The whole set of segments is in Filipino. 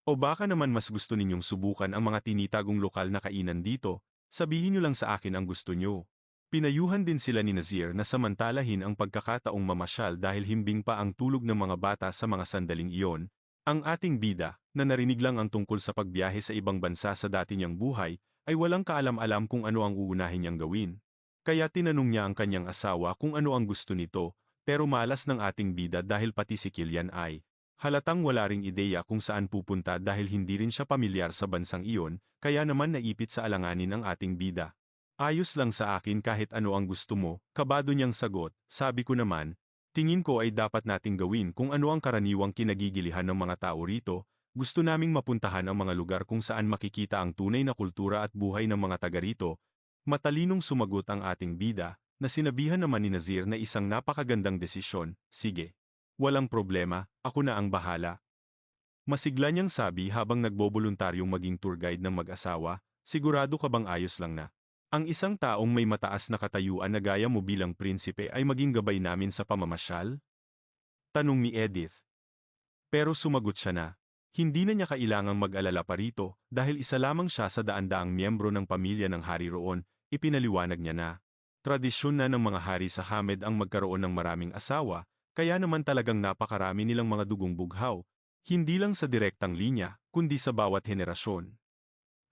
O baka naman mas gusto ninyong subukan ang mga tinitagong lokal na kainan dito, sabihin niyo lang sa akin ang gusto niyo. Pinayuhan din sila ni Nazir na samantalahin ang pagkakataong mamasyal dahil himbing pa ang tulog ng mga bata sa mga sandaling iyon. Ang ating bida, na narinig lang ang tungkol sa pagbiyahe sa ibang bansa sa dati niyang buhay, ay walang kaalam-alam kung ano ang uunahin niyang gawin. Kaya tinanong niya ang kanyang asawa kung ano ang gusto nito, pero malas ng ating bida dahil pati si Kilian ay halatang wala ring ideya kung saan pupunta dahil hindi rin siya pamilyar sa bansang iyon, kaya naman naipit sa alanganin ang ating bida. Ayos lang sa akin kahit ano ang gusto mo, kabado niyang sagot, sabi ko naman, tingin ko ay dapat nating gawin kung ano ang karaniwang kinagigilihan ng mga tao rito, gusto naming mapuntahan ang mga lugar kung saan makikita ang tunay na kultura at buhay ng mga taga rito. Matalinong sumagot ang ating bida, na sinabihan naman ni Nazir na isang napakagandang desisyon, sige. Walang problema, ako na ang bahala. Masigla niyang sabi habang nagboboluntaryong maging tour guide ng mag-asawa, sigurado ka bang ayos lang na? Ang isang taong may mataas na katayuan na gaya mo bilang prinsipe ay maging gabay namin sa pamamasyal? Tanong ni Edith. Pero sumagot siya na. Hindi na niya kailangang mag-alala pa rito, dahil isa lamang siya sa daan-daang miyembro ng pamilya ng hari roon, ipinaliwanag niya na. Tradisyon na ng mga hari sa Hamed ang magkaroon ng maraming asawa, kaya naman talagang napakarami nilang mga dugong bughaw, hindi lang sa direktang linya, kundi sa bawat henerasyon.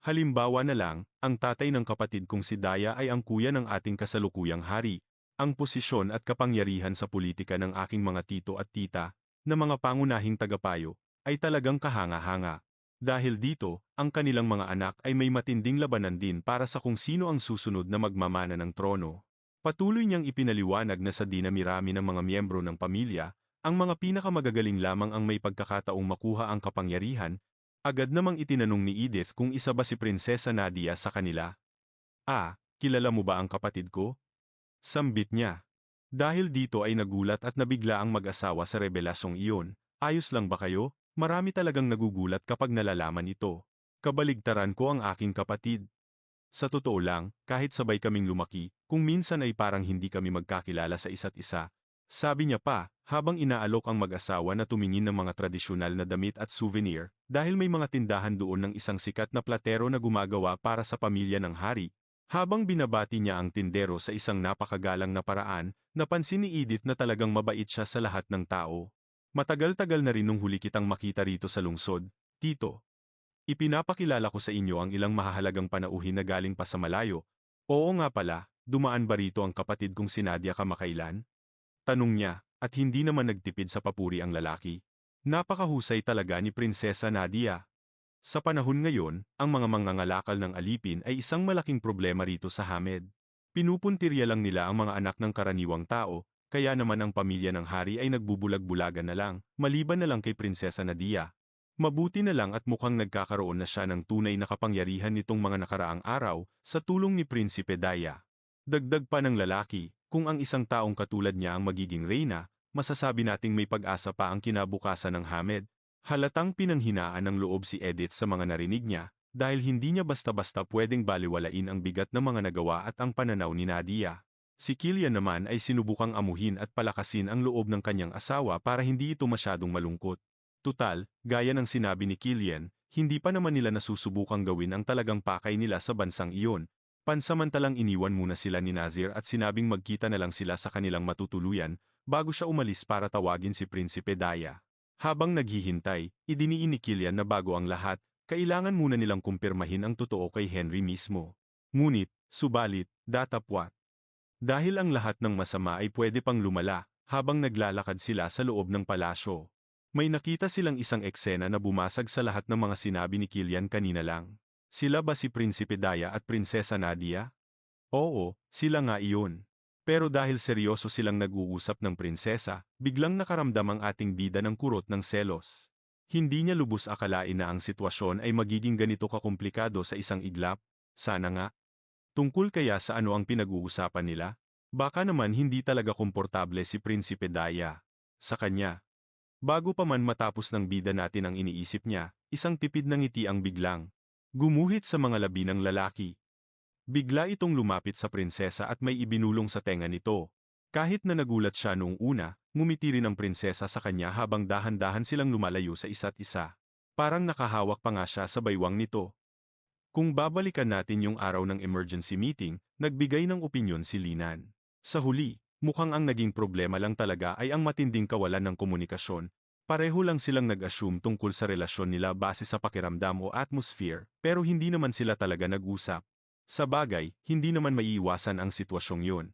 Halimbawa na lang, ang tatay ng kapatid kong si Daya ay ang kuya ng ating kasalukuyang hari. Ang posisyon at kapangyarihan sa politika ng aking mga tito at tita, na mga pangunahing tagapayo, ay talagang kahanga-hanga. Dahil dito, ang kanilang mga anak ay may matinding labanan din para sa kung sino ang susunod na magmamana ng trono. Patuloy niyang ipinaliwanag na sa dinamirami ng mga miyembro ng pamilya, ang mga pinakamagagaling lamang ang may pagkakataong makuha ang kapangyarihan. Agad namang itinanong ni Edith kung isa ba si Prinsesa Nadia sa kanila. Ah, kilala mo ba ang kapatid ko? Sambit niya. Dahil dito ay nagulat at nabigla ang mag-asawa sa revelasyong iyon. Ayos lang ba kayo? Marami talagang nagugulat kapag nalalaman ito. Kabaligtaran ko ang aking kapatid. Sa totoo lang, kahit sabay kaming lumaki, kung minsan ay parang hindi kami magkakilala sa isa't isa. Sabi niya pa, habang inaalok ang mag-asawa na tumingin ng mga tradisyonal na damit at souvenir, dahil may mga tindahan doon ng isang sikat na platero na gumagawa para sa pamilya ng hari. Habang binabati niya ang tindero sa isang napakagalang na paraan, napansin ni Edith na talagang mabait siya sa lahat ng tao. Matagal-tagal na rin nung huli kitang makita rito sa lungsod, Tito. Ipinapakilala ko sa inyo ang ilang mahahalagang panauhin na galing pa sa malayo. Oo nga pala, dumaan ba rito ang kapatid kong si Nadia kamakailan? Tanong niya, at hindi naman nagtipid sa papuri ang lalaki. Napakahusay talaga ni Prinsesa Nadia. Sa panahon ngayon, ang mga mangangalakal ng alipin ay isang malaking problema rito sa Hamed. Pinupuntirya lang nila ang mga anak ng karaniwang tao, kaya naman ang pamilya ng hari ay nagbubulag-bulagan na lang, maliban na lang kay Prinsesa Nadia. Mabuti na lang at mukhang nagkakaroon na siya ng tunay na kapangyarihan nitong mga nakaraang araw, sa tulong ni Prinsipe Daya. Dagdag pa ng lalaki, kung ang isang taong katulad niya ang magiging reyna, masasabi nating may pag-asa pa ang kinabukasan ng Hamed. Halatang pinanghinaan ng loob si Edith sa mga narinig niya, dahil hindi niya basta-basta pwedeng baliwalain ang bigat ng mga nagawa at ang pananaw ni Nadia. Si Kilian naman ay sinubukang amuhin at palakasin ang loob ng kanyang asawa para hindi ito masyadong malungkot. Tutal, gaya ng sinabi ni Kilian, hindi pa naman nila nasusubukang gawin ang talagang pakay nila sa bansang iyon. Pansamantalang iniwan muna sila ni Nazir at sinabing magkita na lang sila sa kanilang matutuluyan, bago siya umalis para tawagin si Prinsipe Daya. Habang naghihintay, idiniin ni Kilian na bago ang lahat, kailangan muna nilang kumpirmahin ang totoo kay Henry mismo. Ngunit, subalit, datapwat. Dahil ang lahat ng masama ay pwede pang lumala, habang naglalakad sila sa loob ng palasyo. May nakita silang isang eksena na bumasag sa lahat ng mga sinabi ni Kilian kanina lang. Sila ba si Prinsipe Daya at Prinsesa Nadia? Oo, sila nga iyon. Pero dahil seryoso silang nag-uusap ng prinsesa, biglang nakaramdam ang ating bida ng kurot ng selos. Hindi niya lubos akalain na ang sitwasyon ay magiging ganito kakomplikado sa isang iglap. Sana nga. Tungkol kaya sa ano ang pinag-uusapan nila? Baka naman hindi talaga komportable si Prinsipe Daya. Sa kanya. Bago pa man matapos ng bida natin ang iniisip niya, isang tipid ng ngiti ang biglang gumuhit sa mga labi ng lalaki. Bigla itong lumapit sa prinsesa at may ibinulong sa tenga nito. Kahit na nagulat siya noong una, ngumiti rin ang prinsesa sa kanya habang dahan-dahan silang lumalayo sa isa't isa. Parang nakahawak pa nga siya sa baywang nito. Kung babalikan natin yung araw ng emergency meeting, nagbigay ng opinyon si Linan. Sa huli, mukhang ang naging problema lang talaga ay ang matinding kawalan ng komunikasyon. Pareho lang silang nag-assume tungkol sa relasyon nila base sa pakiramdam o atmosphere, pero hindi naman sila talaga nag-usap. Sa bagay, hindi naman maiiwasan ang sitwasyong yun.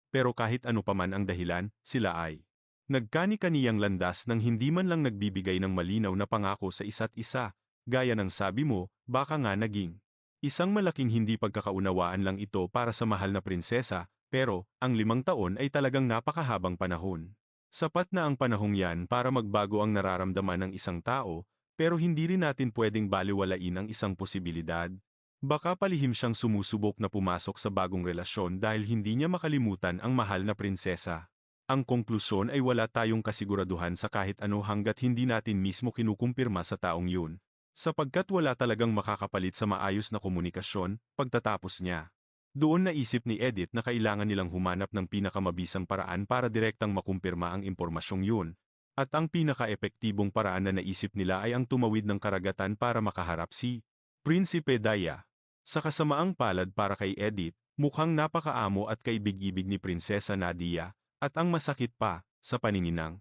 Pero kahit ano paman ang dahilan, sila ay nagkani-kaniyang landas nang hindi man lang nagbibigay ng malinaw na pangako sa isa't isa. Gaya ng sabi mo, baka nga naging isang malaking hindi pagkakaunawaan lang ito para sa mahal na prinsesa, pero ang 5 taon ay talagang napakahabang panahon. Sapat na ang panahong yan para magbago ang nararamdaman ng isang tao, pero hindi rin natin pwedeng baliwalain ang isang posibilidad. Baka palihim siyang sumusubok na pumasok sa bagong relasyon dahil hindi niya makalimutan ang mahal na prinsesa. Ang konklusyon ay wala tayong kasiguraduhan sa kahit ano hanggat hindi natin mismo kinukumpirma sa taong yun, sapagkat wala talagang makakapalit sa maayos na komunikasyon pagtatapos niya. Doon naisip ni Edith na kailangan nilang humanap ng pinakamabisang paraan para direktang makumpirma ang impormasyong yun, at ang pinaka-epektibong paraan na naisip nila ay ang tumawid ng karagatan para makaharap si Prinsipe Daya. Sa kasamaang palad para kay Edith, mukhang napakaamo at kaibig-ibig ni Prinsesa Nadia, at ang masakit pa, sa paningin ng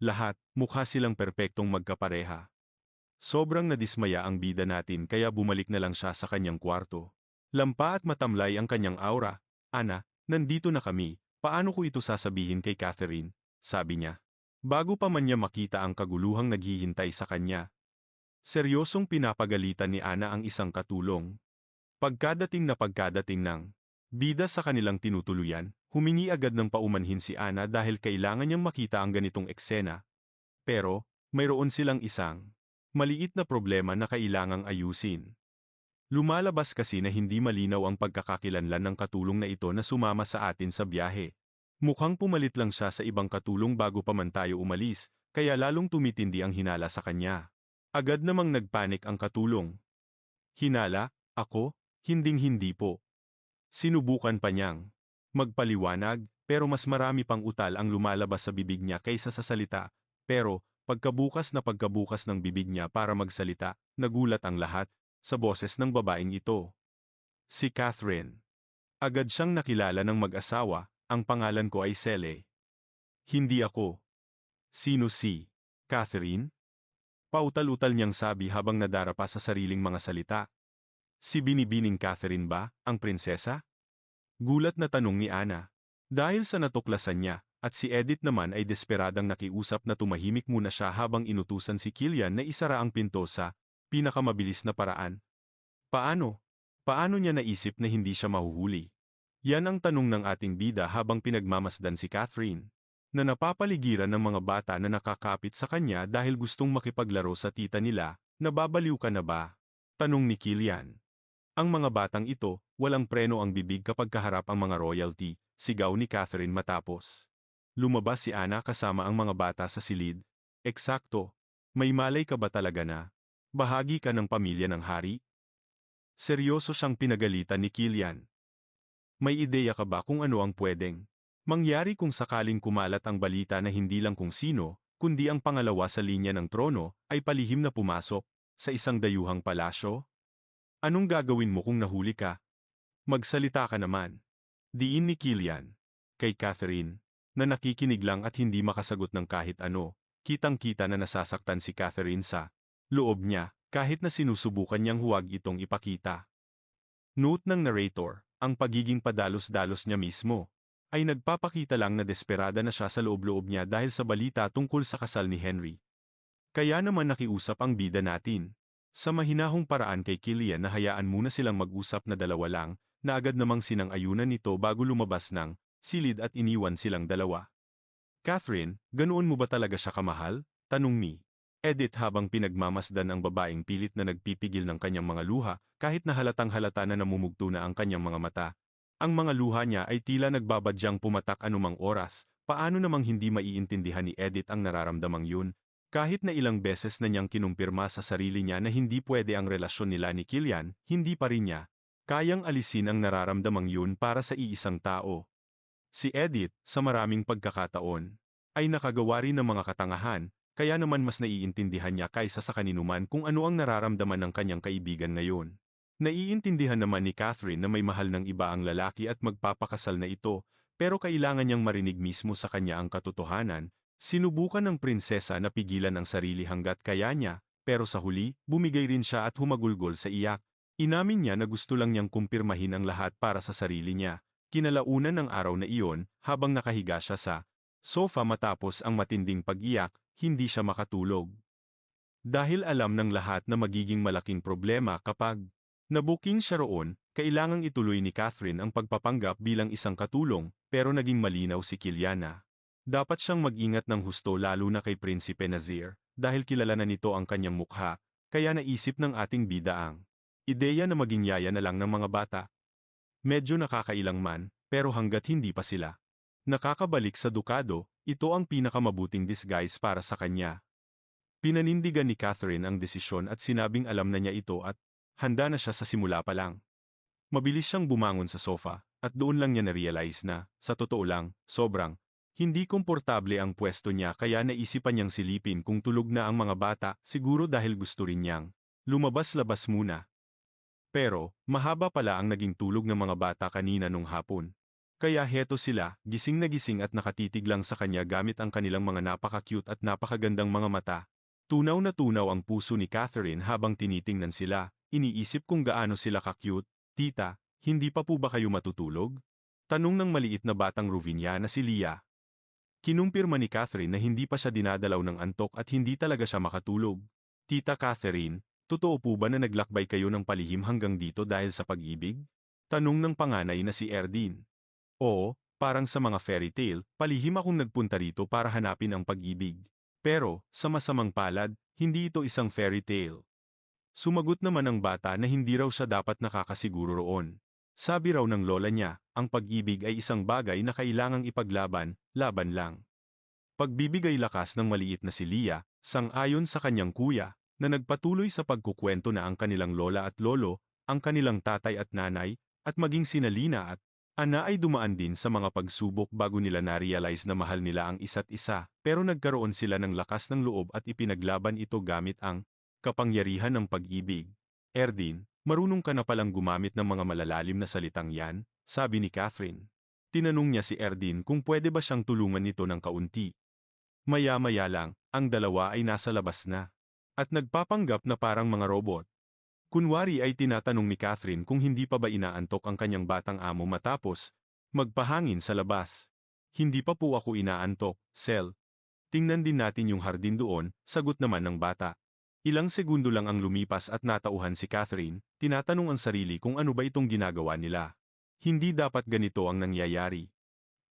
lahat, mukha silang perpektong magkapareha. Sobrang nadismaya ang bida natin kaya bumalik na lang siya sa kanyang kwarto. Lampa at matamlay ang kanyang aura. Ana, nandito na kami, paano ko ito sasabihin kay Catherine? Sabi niya. Bago pa man niya makita ang kaguluhang naghihintay sa kanya. Seryosong pinapagalitan ni Ana ang isang katulong. Pagkadating ng bida sa kanilang tinutuluyan, humingi agad ng paumanhin si Ana dahil kailangan niyang makita ang ganitong eksena. Pero, mayroon silang isang maliit na problema na kailangang ayusin. Lumalabas kasi na hindi malinaw ang pagkakakilanlan ng katulong na ito na sumama sa atin sa biyahe. Mukhang pumalit lang siya sa ibang katulong bago pa man tayo umalis, kaya lalong tumitindi ang hinala sa kanya. Agad namang nagpanik ang katulong. Hinala, ako? Hinding-hindi po. Sinubukan pa niyang magpaliwanag, pero mas marami pang utal ang lumalabas sa bibig niya kaysa sa salita. Pero, pagkabukas ng bibig niya para magsalita, nagulat ang lahat sa boses ng babaeng ito. Si Catherine. Agad siyang nakilala ng mag-asawa, ang pangalan ko ay Sele. Hindi ako. Sino si Catherine? Pautal-utal niyang sabi habang nadarapa sa sariling mga salita. Si binibining Catherine ba, ang prinsesa? Gulat na tanong ni Ana. Dahil sa natuklasan niya, at si Edith naman ay desperadang nakiusap na tumahimik muna siya habang inutusan si Kilian na isara ang pinto sa pinakamabilis na paraan. Paano? Paano niya naisip na hindi siya mahuhuli? Yan ang tanong ng ating bida habang pinagmamasdan si Catherine, na napapaligiran ng mga bata na nakakapit sa kanya dahil gustong makipaglaro sa tita nila. Nababaliw ka na ba? Tanong ni Kilian. Ang mga batang ito, walang preno ang bibig kapag kaharap ang mga royalty, sigaw ni Catherine matapos. Lumabas si Ana kasama ang mga bata sa silid. Eksakto. May malay ka ba talaga na bahagi ka ng pamilya ng hari? Seryoso siyang pinagalitan ni Kilian. May ideya ka ba kung ano ang pwedeng mangyari kung sakaling kumalat ang balita na hindi lang kung sino, kundi ang pangalawa sa linya ng trono, ay palihim na pumasok sa isang dayuhang palasyo? Anong gagawin mo kung nahuli ka? Magsalita ka naman. Diin ni Kilian. Kay Catherine, na nakikinig lang at hindi makasagot ng kahit ano, kitang-kita na nasasaktan si Catherine sa loob niya, kahit na sinusubukan niyang huwag itong ipakita. Note ng narrator, ang pagiging padalos-dalos niya mismo, ay nagpapakita lang na desperada na siya sa loob-loob niya dahil sa balita tungkol sa kasal ni Henry. Kaya naman nakiusap ang bida natin. Sa mahinahong paraan kay Kilian na hayaan muna silang mag-usap na dalawa lang, na agad namang sinang-ayunan nito bago lumabas ng silid at iniwan silang dalawa. Catherine, ganoon mo ba talaga siya kamahal? Tanong ni Edith habang pinagmamasdan ang babaeng pilit na nagpipigil ng kanyang mga luha, kahit na halatang halata na namumugto na ang kanyang mga mata. Ang mga luha niya ay tila nagbabadyang pumatak anumang oras, paano namang hindi maiintindihan ni Edith ang nararamdamang yun? Kahit na ilang beses na niyang kinumpirma sa sarili niya na hindi pwede ang relasyon nila ni Kilian, hindi pa rin niya kayang alisin ang nararamdamang yun para sa iisang tao. Si Edith, sa maraming pagkakataon, ay nakagawa rin ng mga katangahan, kaya naman mas naiintindihan niya kaysa sa kaninuman kung ano ang nararamdaman ng kanyang kaibigan ngayon. Naiintindihan naman ni Catherine na may mahal ng iba ang lalaki at magpapakasal na ito, pero kailangan niyang marinig mismo sa kanya ang katotohanan. Sinubukan ng prinsesa na pigilan ang sarili hanggat kaya niya, pero sa huli, bumigay rin siya at humagulgol sa iyak. Inamin niya na gusto lang niyang kumpirmahin ang lahat para sa sarili niya. Kinalaunan ng araw na iyon, habang nakahiga siya sa sofa matapos ang matinding pag-iyak, hindi siya makatulog. Dahil alam ng lahat na magiging malaking problema kapag nabuking siya roon, kailangang ituloy ni Catherine ang pagpapanggap bilang isang katulong, pero naging malinaw si Kiliana. Dapat siyang mag-ingat ng husto lalo na kay Prinsipe Nazir, dahil kilala na nito ang kanyang mukha, kaya naisip ng ating bida ang ideya na maging yaya na lang ng mga bata. Medyo nakakailang man, pero hanggat hindi pa sila nakakabalik sa dukado, ito ang pinakamabuting disguise para sa kanya. Pinanindigan ni Catherine ang desisyon at sinabing alam na niya ito at handa na siya sa simula pa lang. Mabilis siyang bumangon sa sofa, at doon lang niya na-realize na, sa totoo lang, sobrang hindi komportable ang pwesto niya kaya naisipan niyang silipin kung tulog na ang mga bata, siguro dahil gusto rin niyang lumabas-labas muna. Pero, mahaba pala ang naging tulog ng mga bata kanina nung hapon. Kaya heto sila, gising na gising at nakatitig lang sa kanya gamit ang kanilang mga napaka-cute at napakagandang mga mata. Tunaw na tunaw ang puso ni Catherine habang tinitingnan sila, iniisip kung gaano sila ka-cute. Tita, hindi pa po ba kayo matutulog? Tanong ng maliit na batang Ruvinia na si Leah. Kinumpirma ni Catherine na hindi pa siya dinadalaw ng antok at hindi talaga siya makatulog. Tita Catherine, totoo po ba na naglakbay kayo ng palihim hanggang dito dahil sa pag-ibig? Tanong ng panganay na si Erdine. Oo, parang sa mga fairy tale, palihim akong nagpunta rito para hanapin ang pag-ibig. Pero, sa masamang palad, hindi ito isang fairy tale. Sumagot naman ang bata na hindi raw siya dapat nakakasiguro roon. Sabi raw ng lola niya, ang pag-ibig ay isang bagay na kailangang ipaglaban, laban lang. Pagbibigay lakas ng maliit na si Leah, sang-ayon sa kanyang kuya, na nagpatuloy sa pagkukwento na ang kanilang lola at lolo, ang kanilang tatay at nanay, at maging sina Lina at Ana ay dumaan din sa mga pagsubok bago nila na-realize na mahal nila ang isa't isa, pero nagkaroon sila ng lakas ng loob at ipinaglaban ito gamit ang kapangyarihan ng pag-ibig. Erdine, marunong ka na palang gumamit ng mga malalalim na salitang yan, sabi ni Catherine. Tinanong niya si Erdine kung pwede ba siyang tulungan nito ng kaunti. Maya-maya lang, ang dalawa ay nasa labas na. At nagpapanggap na parang mga robot. Kunwari ay tinatanong ni Catherine kung hindi pa ba inaantok ang kanyang batang amo matapos magpahangin sa labas. Hindi pa po ako inaantok, Sel. Tingnan din natin yung hardin doon, sagot naman ng bata. Ilang segundo lang ang lumipas at natauhan si Catherine, tinatanong ang sarili kung ano ba itong ginagawa nila. Hindi dapat ganito ang nangyayari.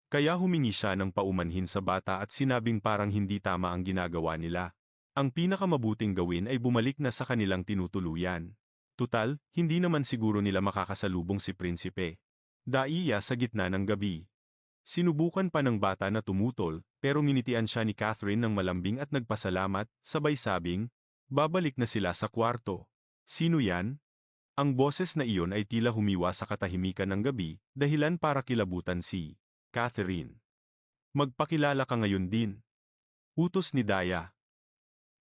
Kaya humingi siya ng paumanhin sa bata at sinabing parang hindi tama ang ginagawa nila. Ang pinakamabuting gawin ay bumalik na sa kanilang tinutuluyan. Tutal, hindi naman siguro nila makakasalubong si Prinsipe. Daiya sa gitna ng gabi. Sinubukan pa ng bata na tumutol, pero minitian siya ni Catherine ng malambing at nagpasalamat, sabay sabing, babalik na sila sa kwarto. Sino yan? Ang boses na iyon ay tila humiwa sa katahimikan ng gabi, dahilan para kilabutan si Catherine. Magpakilala ka ngayon din. Utos ni Daya.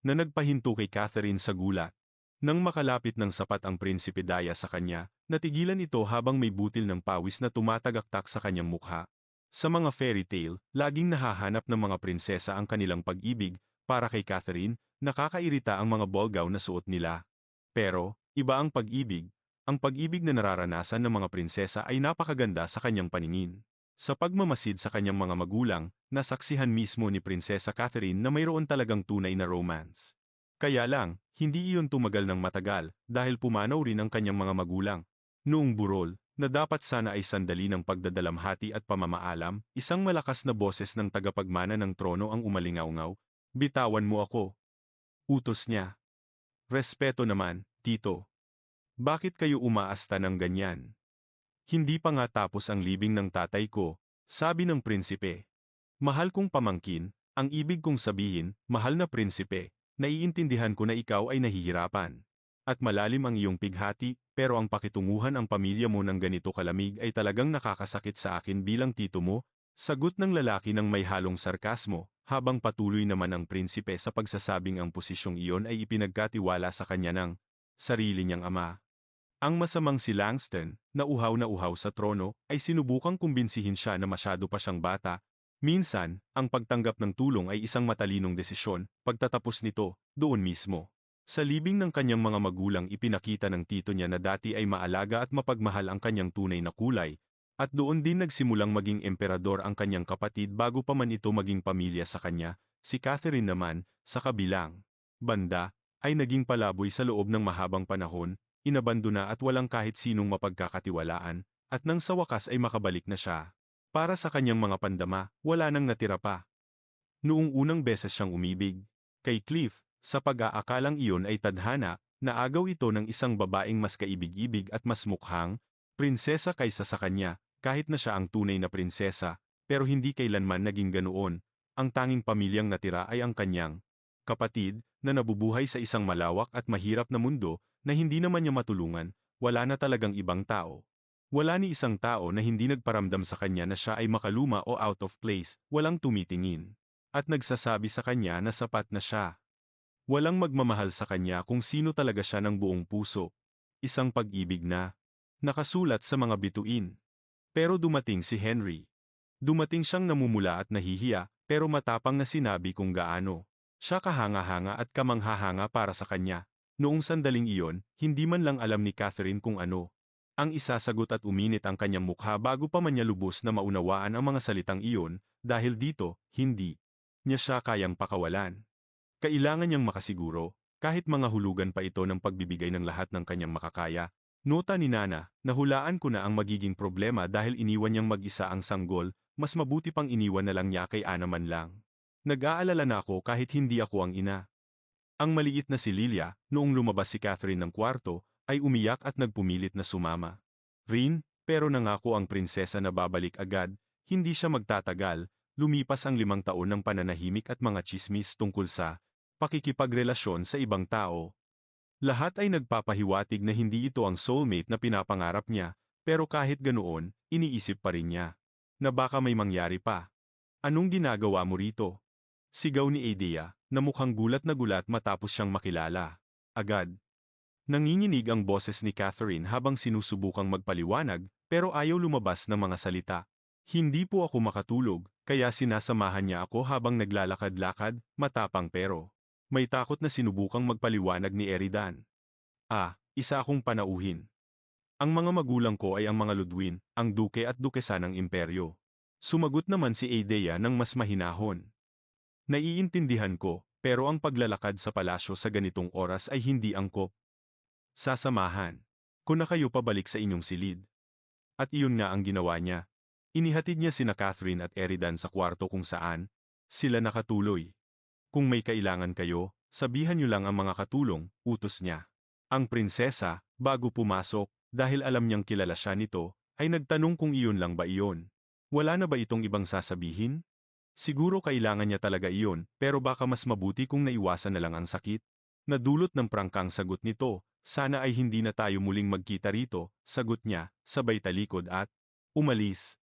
Na nagpahinto kay Catherine sa gulat. Nang makalapit ng sapat ang Prinsipe Daya sa kanya, natigilan ito habang may butil ng pawis na tumatagaktak sa kanyang mukha. Sa mga fairy tale, laging nahahanap ng mga prinsesa ang kanilang pag-ibig, para kay Catherine, nakakairita ang mga bolgaw na suot nila. Pero, iba ang pag-ibig. Ang pag-ibig na nararanasan ng mga prinsesa ay napakaganda sa kanyang paningin. Sa pagmamasid sa kanyang mga magulang, nasaksihan mismo ni Prinsesa Catherine na mayroon talagang tunay na romance. Kaya lang, hindi iyon tumagal ng matagal, dahil pumanaw rin ang kanyang mga magulang. Noong burol, na dapat sana ay sandali ng pagdadalamhati at pamamaalam, isang malakas na boses ng tagapagmana ng trono ang umalingaw-ngaw, bitawan mo ako. Utos niya. Respeto naman, tito. Bakit kayo umaasta ng ganyan? Hindi pa nga tapos ang libing ng tatay ko, sabi ng prinsipe. Mahal kong pamangkin, ang ibig kong sabihin, mahal na prinsipe. Naiintindihan ko na ikaw ay nahihirapan. At malalim ang iyong pighati, pero ang pakitunguhan ang pamilya mo ng ganito kalamig ay talagang nakakasakit sa akin bilang tito mo, sagot ng lalaki ng may halong sarkasmo, habang patuloy naman ang prinsipe sa pagsasabing ang posisyong iyon ay ipinagkatiwala sa kanya ng sarili niyang ama. Ang masamang si Langston, na uhaw sa trono, ay sinubukang kumbinsihin siya na masyado pa siyang bata. Minsan, ang pagtanggap ng tulong ay isang matalinong desisyon, pagtatapos nito, doon mismo. Sa libing ng kanyang mga magulang ipinakita ng tito niya na dati ay maalaga at mapagmahal ang kanyang tunay na kulay, at doon din nagsimulang maging emperador ang kanyang kapatid bago pa man ito maging pamilya sa kanya. Si Catherine naman, sa kabilang banda, ay naging palaboy sa loob ng mahabang panahon, inabandona at walang kahit sinong mapagkakatiwalaan, at nang sa wakas ay makabalik na siya. Para sa kanyang mga pandama, wala nang natira pa. Noong unang beses siyang umibig kay Cliff, sa pag-aakalang iyon ay tadhana, naagaw ito ng isang babaeng mas kaibig-ibig at mas mukhang prinsesa kaysa sa kanya, kahit na siya ang tunay na prinsesa, pero hindi kailanman naging ganoon. Ang tanging pamilyang natira ay ang kanyang kapatid, na nabubuhay sa isang malawak at mahirap na mundo, na hindi naman niya matulungan. Wala na talagang ibang tao. Wala ni isang tao na hindi nagparamdam sa kanya na siya ay makaluma o out of place, walang tumitingin. At nagsasabi sa kanya na sapat na siya. Walang magmamahal sa kanya kung sino talaga siya ng buong puso. Isang pag-ibig na nakasulat sa mga bituin. Pero dumating si Henry. Dumating siyang namumula at nahihiya, pero matapang na sinabi kung gaano siya kahanga-hanga at kamanghahanga para sa kanya. Noong sandaling iyon, hindi man lang alam ni Catherine kung ano ang isasagot at uminit ang kanyang mukha bago pa man niya lubos na maunawaan ang mga salitang iyon, dahil dito, hindi niya siya kayang pakawalan. Kailangan niyang makasiguro, kahit mga hulugan pa ito ng pagbibigay ng lahat ng kanyang makakaya. Nota ni Nana, nahulaan ko na ang magiging problema dahil iniwan niyang mag-isa ang sanggol, mas mabuti pang iniwan na lang niya kay Ana man lang. Nag-aalala na ako kahit hindi ako ang ina. Ang maliit na si Lilia, noong lumabas si Catherine ng kwarto, ay umiyak at nagpumilit na sumama rin, pero nangako ang prinsesa na babalik agad. Hindi siya magtatagal. Lumipas ang 5 taon ng pananahimik at mga tsismis tungkol sa pakikipagrelasyon sa ibang tao. Lahat ay nagpapahiwatig na hindi ito ang soulmate na pinapangarap niya, pero kahit ganoon, iniisip pa rin niya na baka may mangyari pa. Anong ginagawa mo rito? Sigaw ni Adia, na mukhang gulat na gulat matapos siyang makilala agad. Nanginginig ang boses ni Catherine habang sinusubukang magpaliwanag, pero ayaw lumabas ng mga salita. Hindi po ako makatulog, kaya sinasamahan niya ako habang naglalakad-lakad, matapang pero may takot na sinubukang magpaliwanag ni Eridan. Isa akong panauhin. Ang mga magulang ko ay ang mga Ludwin, ang duke at dukesa ng imperyo. Sumagot naman si Aidea ng mas mahinahon. Naiintindihan ko, pero ang paglalakad sa palasyo sa ganitong oras ay hindi angkop. Sasamahan ko na kayo pabalik sa inyong silid. At iyon nga ang ginawa niya. Inihatid niya sina Catherine at Eridan sa kwarto kung saan sila nakatuloy. Kung may kailangan kayo, sabihan niyo lang ang mga katulong, utos niya. Ang prinsesa, bago pumasok, dahil alam niyang kilala siya nito, ay nagtanong kung iyon lang ba iyon. Wala na ba itong ibang sasabihin? Siguro kailangan niya talaga iyon, pero baka mas mabuti kung naiwasan na lang ang sakit. Nadulot ng prangkang sagot nito, sana ay hindi na tayo muling magkita rito, sagot niya, sabay talikod at umalis.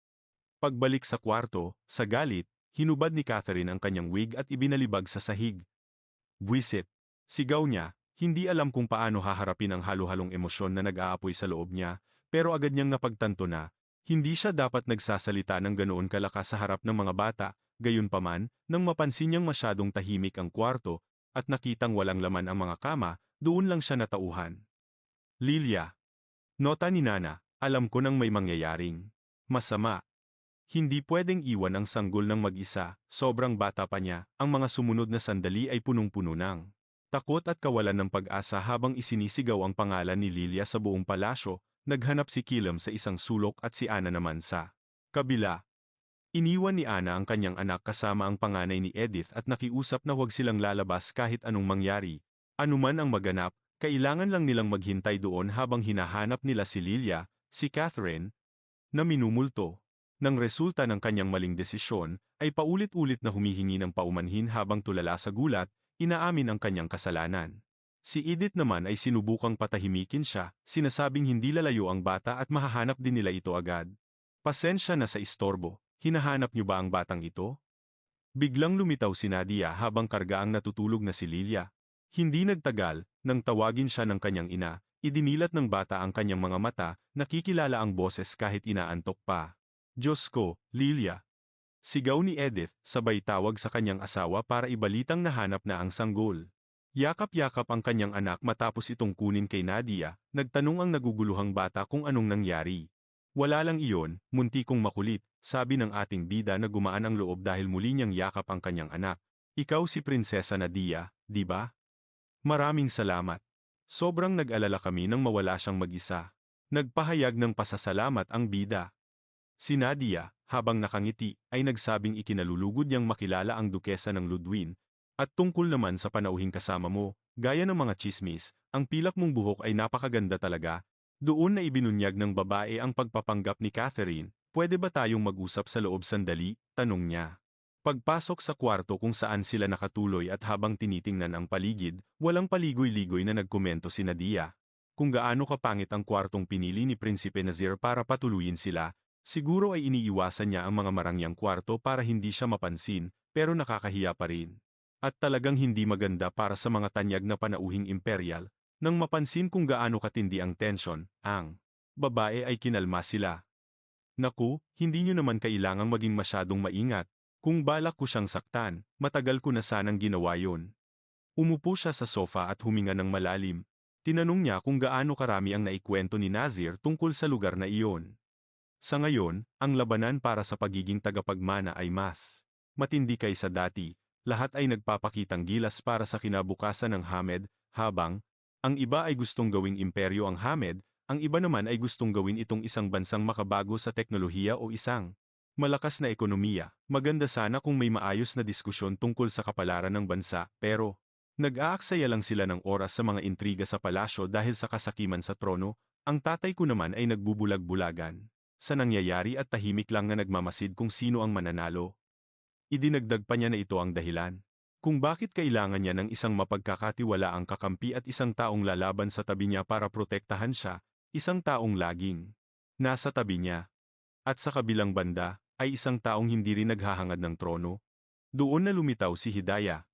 Pagbalik sa kwarto, sa galit, hinubad ni Catherine ang kanyang wig at ibinalibag sa sahig. Buwisit! Sigaw niya, hindi alam kung paano haharapin ang halo-halong emosyon na nag-aapoy sa loob niya, pero agad niyang napagtanto na, hindi siya dapat nagsasalita ng ganoon kalakas sa harap ng mga bata. Gayunpaman, nang mapansin niyang masyadong tahimik ang kwarto, at nakitang walang laman ang mga kama, doon lang siya natauhan. Lilia. Nota ni Nana, alam ko nang may mangyayaring masama. Hindi pwedeng iwan ang sanggol ng mag-isa, sobrang bata pa niya. Ang mga sumunod na sandali ay punong-puno ng takot at kawalan ng pag-asa habang isinisigaw ang pangalan ni Lilia sa buong palasyo. Naghanap si Killam sa isang sulok at si Ana naman sa kabila. Iniwan ni Ana ang kanyang anak kasama ang panganay ni Edith at nakiusap na huwag silang lalabas kahit anong mangyari. Anuman ang maganap, kailangan lang nilang maghintay doon habang hinahanap nila si Lilia, si Catherine, na minumulto. Nang resulta ng kanyang maling desisyon, ay paulit-ulit na humihingi ng paumanhin habang tulala sa gulat, inaamin ang kanyang kasalanan. Si Edith naman ay sinubukang patahimikin siya, sinasabing hindi lalayo ang bata at mahahanap din nila ito agad. Pasensya na sa istorbo. Hinahanap niyo ba ang batang ito? Biglang lumitaw si Nadia habang kargaang natutulog na si Lilia. Hindi nagtagal, nang tawagin siya ng kanyang ina, idinilat ng bata ang kanyang mga mata, nakikilala ang boses kahit inaantok pa. Diyos ko, Lilia! Sigaw ni Edith, sabay tawag sa kanyang asawa para ibalitang nahanap na ang sanggol. Yakap-yakap ang kanyang anak matapos itong kunin kay Nadia, nagtanong ang naguguluhang bata kung anong nangyari. Wala lang iyon, munti kong makulit, sabi ng ating bida na gumaan ang loob dahil muli niyang yakap ang kanyang anak. Ikaw si Prinsesa Nadia, di ba? Maraming salamat. Sobrang nag-alala kami nang mawala siyang mag-isa. Nagpahayag ng pasasalamat ang bida. Si Nadia, habang nakangiti, ay nagsabing ikinalulugod niyang makilala ang dukesa ng Ludwin. At tungkol naman sa panauhing kasama mo, gaya ng mga tsismis, ang pilak mong buhok ay napakaganda talaga. Doon na ibinunyag ng babae ang pagpapanggap ni Catherine. Pwede ba tayong mag-usap sa loob sandali? Tanong niya. Pagpasok sa kwarto kung saan sila nakatuloy at habang tinitingnan ang paligid, walang paligoy-ligoy na nagkomento si Nadia. Kung gaano kapangit ang kwartong pinili ni Prinsipe Nazir para patuluyin sila, siguro ay iniiwasan niya ang mga marangyang kwarto para hindi siya mapansin, pero nakakahiya pa rin. At talagang hindi maganda para sa mga tanyag na panauhing imperial, nang mapansin kung gaano katindi ang tensyon, ang babae ay kinalma sila. Naku, hindi niyo naman kailangang maging masyadong maingat. Kung balak ko siyang saktan, matagal ko na sanang ginawa yon. Umupo siya sa sofa at huminga ng malalim. Tinanong niya kung gaano karami ang naikwento ni Nazir tungkol sa lugar na iyon. Sa ngayon, ang labanan para sa pagiging tagapagmana ay mas matindi kaysa dati. Lahat ay nagpapakitang gilas para sa kinabukasan ng Hamed, habang ang iba ay gustong gawing imperyo ang Hamed, ang iba naman ay gustong gawin itong isang bansang makabago sa teknolohiya o isang malakas na ekonomiya. Maganda sana kung may maayos na diskusyon tungkol sa kapalaran ng bansa, pero nag-aaksaya lang sila ng oras sa mga intriga sa palasyo dahil sa kasakiman sa trono. Ang tatay ko naman ay nagbubulag-bulagan sa nangyayari at tahimik lang na nagmamasid kung sino ang mananalo. Idinagdag pa niya na ito ang dahilan kung bakit kailangan niya ng isang mapagkakatiwalaang kakampi at isang taong lalaban sa tabi niya para protektahan siya, isang taong laging nasa tabi niya. At sa kabilang banda, ay isang taong hindi rin naghahangad ng trono. Doon na lumitaw si Hidaya.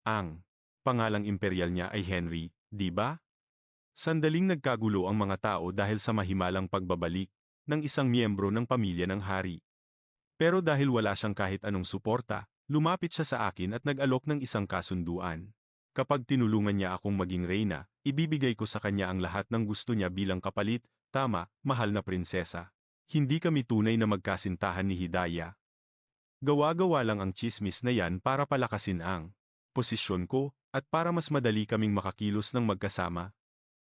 Ang pangalang imperial niya ay Henry, di ba? Sandaling nagkagulo ang mga tao dahil sa mahimalang pagbabalik ng isang miyembro ng pamilya ng hari. Pero dahil wala siyang kahit anong suporta, lumapit siya sa akin at nag-alok ng isang kasunduan. Kapag tinulungan niya akong maging reyna, ibibigay ko sa kanya ang lahat ng gusto niya bilang kapalit. Tama, mahal na prinsesa. Hindi kami tunay na magkasintahan ni Hidaya. Gawa-gawa lang ang tsismis na yan para palakasin ang posisyon ko, at para mas madali kaming makakilos ng magkasama.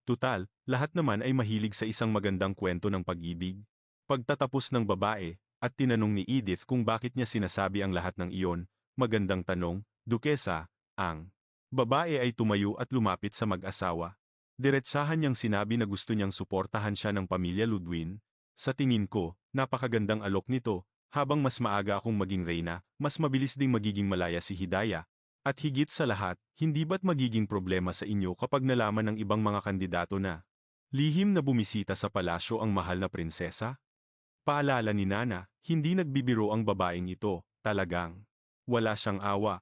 Tutal, lahat naman ay mahilig sa isang magandang kwento ng pag-ibig. Pagtatapos ng babae, at tinanong ni Edith kung bakit niya sinasabi ang lahat ng iyon, magandang tanong, Dukesa, ang babae ay tumayo at lumapit sa mag-asawa. Diretsahan niyang sinabi na gusto niyang suportahan siya ng pamilya Ludwin. Sa tingin ko, napakagandang alok nito, habang mas maaga akong maging reyna, mas mabilis ding magiging malaya si Hidaya. At higit sa lahat, hindi ba't magiging problema sa inyo kapag nalaman ng ibang mga kandidato na lihim na bumisita sa palasyo ang mahal na prinsesa? Paalala ni Nana, hindi nagbibiro ang babaeng ito, talagang wala siyang awa.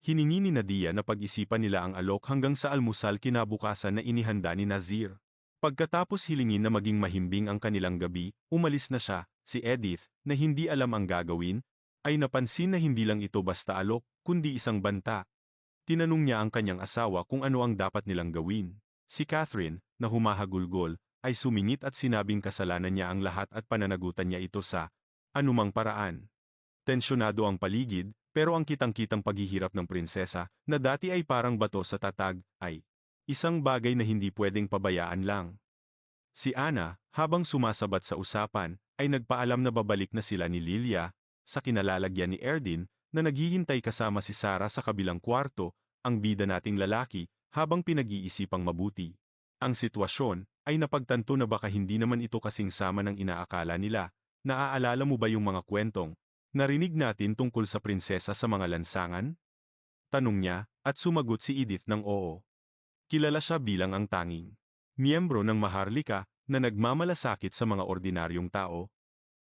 Hiningi ni Nadia na pag-isipan nila ang alok hanggang sa almusal kinabukasan na inihanda ni Nazir. Pagkatapos hilingin na maging mahimbing ang kanilang gabi, umalis na siya. Si Edith, na hindi alam ang gagawin, ay napansin na hindi lang ito basta alok, kundi isang banta. Tinanong niya ang kanyang asawa kung ano ang dapat nilang gawin. Si Catherine, na humahagulgol, ay sumingit at sinabing kasalanan niya ang lahat at pananagutan niya ito sa anumang paraan. Tensyonado ang paligid, pero ang kitang-kitang paghihirap ng prinsesa, na dati ay parang bato sa tatag, ay isang bagay na hindi pwedeng pabayaan lang. Si Anna, habang sumasabat sa usapan, ay nagpaalam na babalik na sila ni Lilia, sa kinalalagyan ni Erdin, na naghihintay kasama si Sarah sa kabilang kwarto, ang bida nating lalaki, habang pinag-iisipang mabuti. Ang sitwasyon, ay napagtanto na baka hindi naman ito kasing sama ng inaakala nila. Naaalala mo ba yung mga kwentong narinig natin tungkol sa prinsesa sa mga lansangan? Tanong niya, at sumagot si Edith ng oo. Kilala siya bilang ang tanging miyembro ng Maharlika na nagmamalasakit sa mga ordinaryong tao.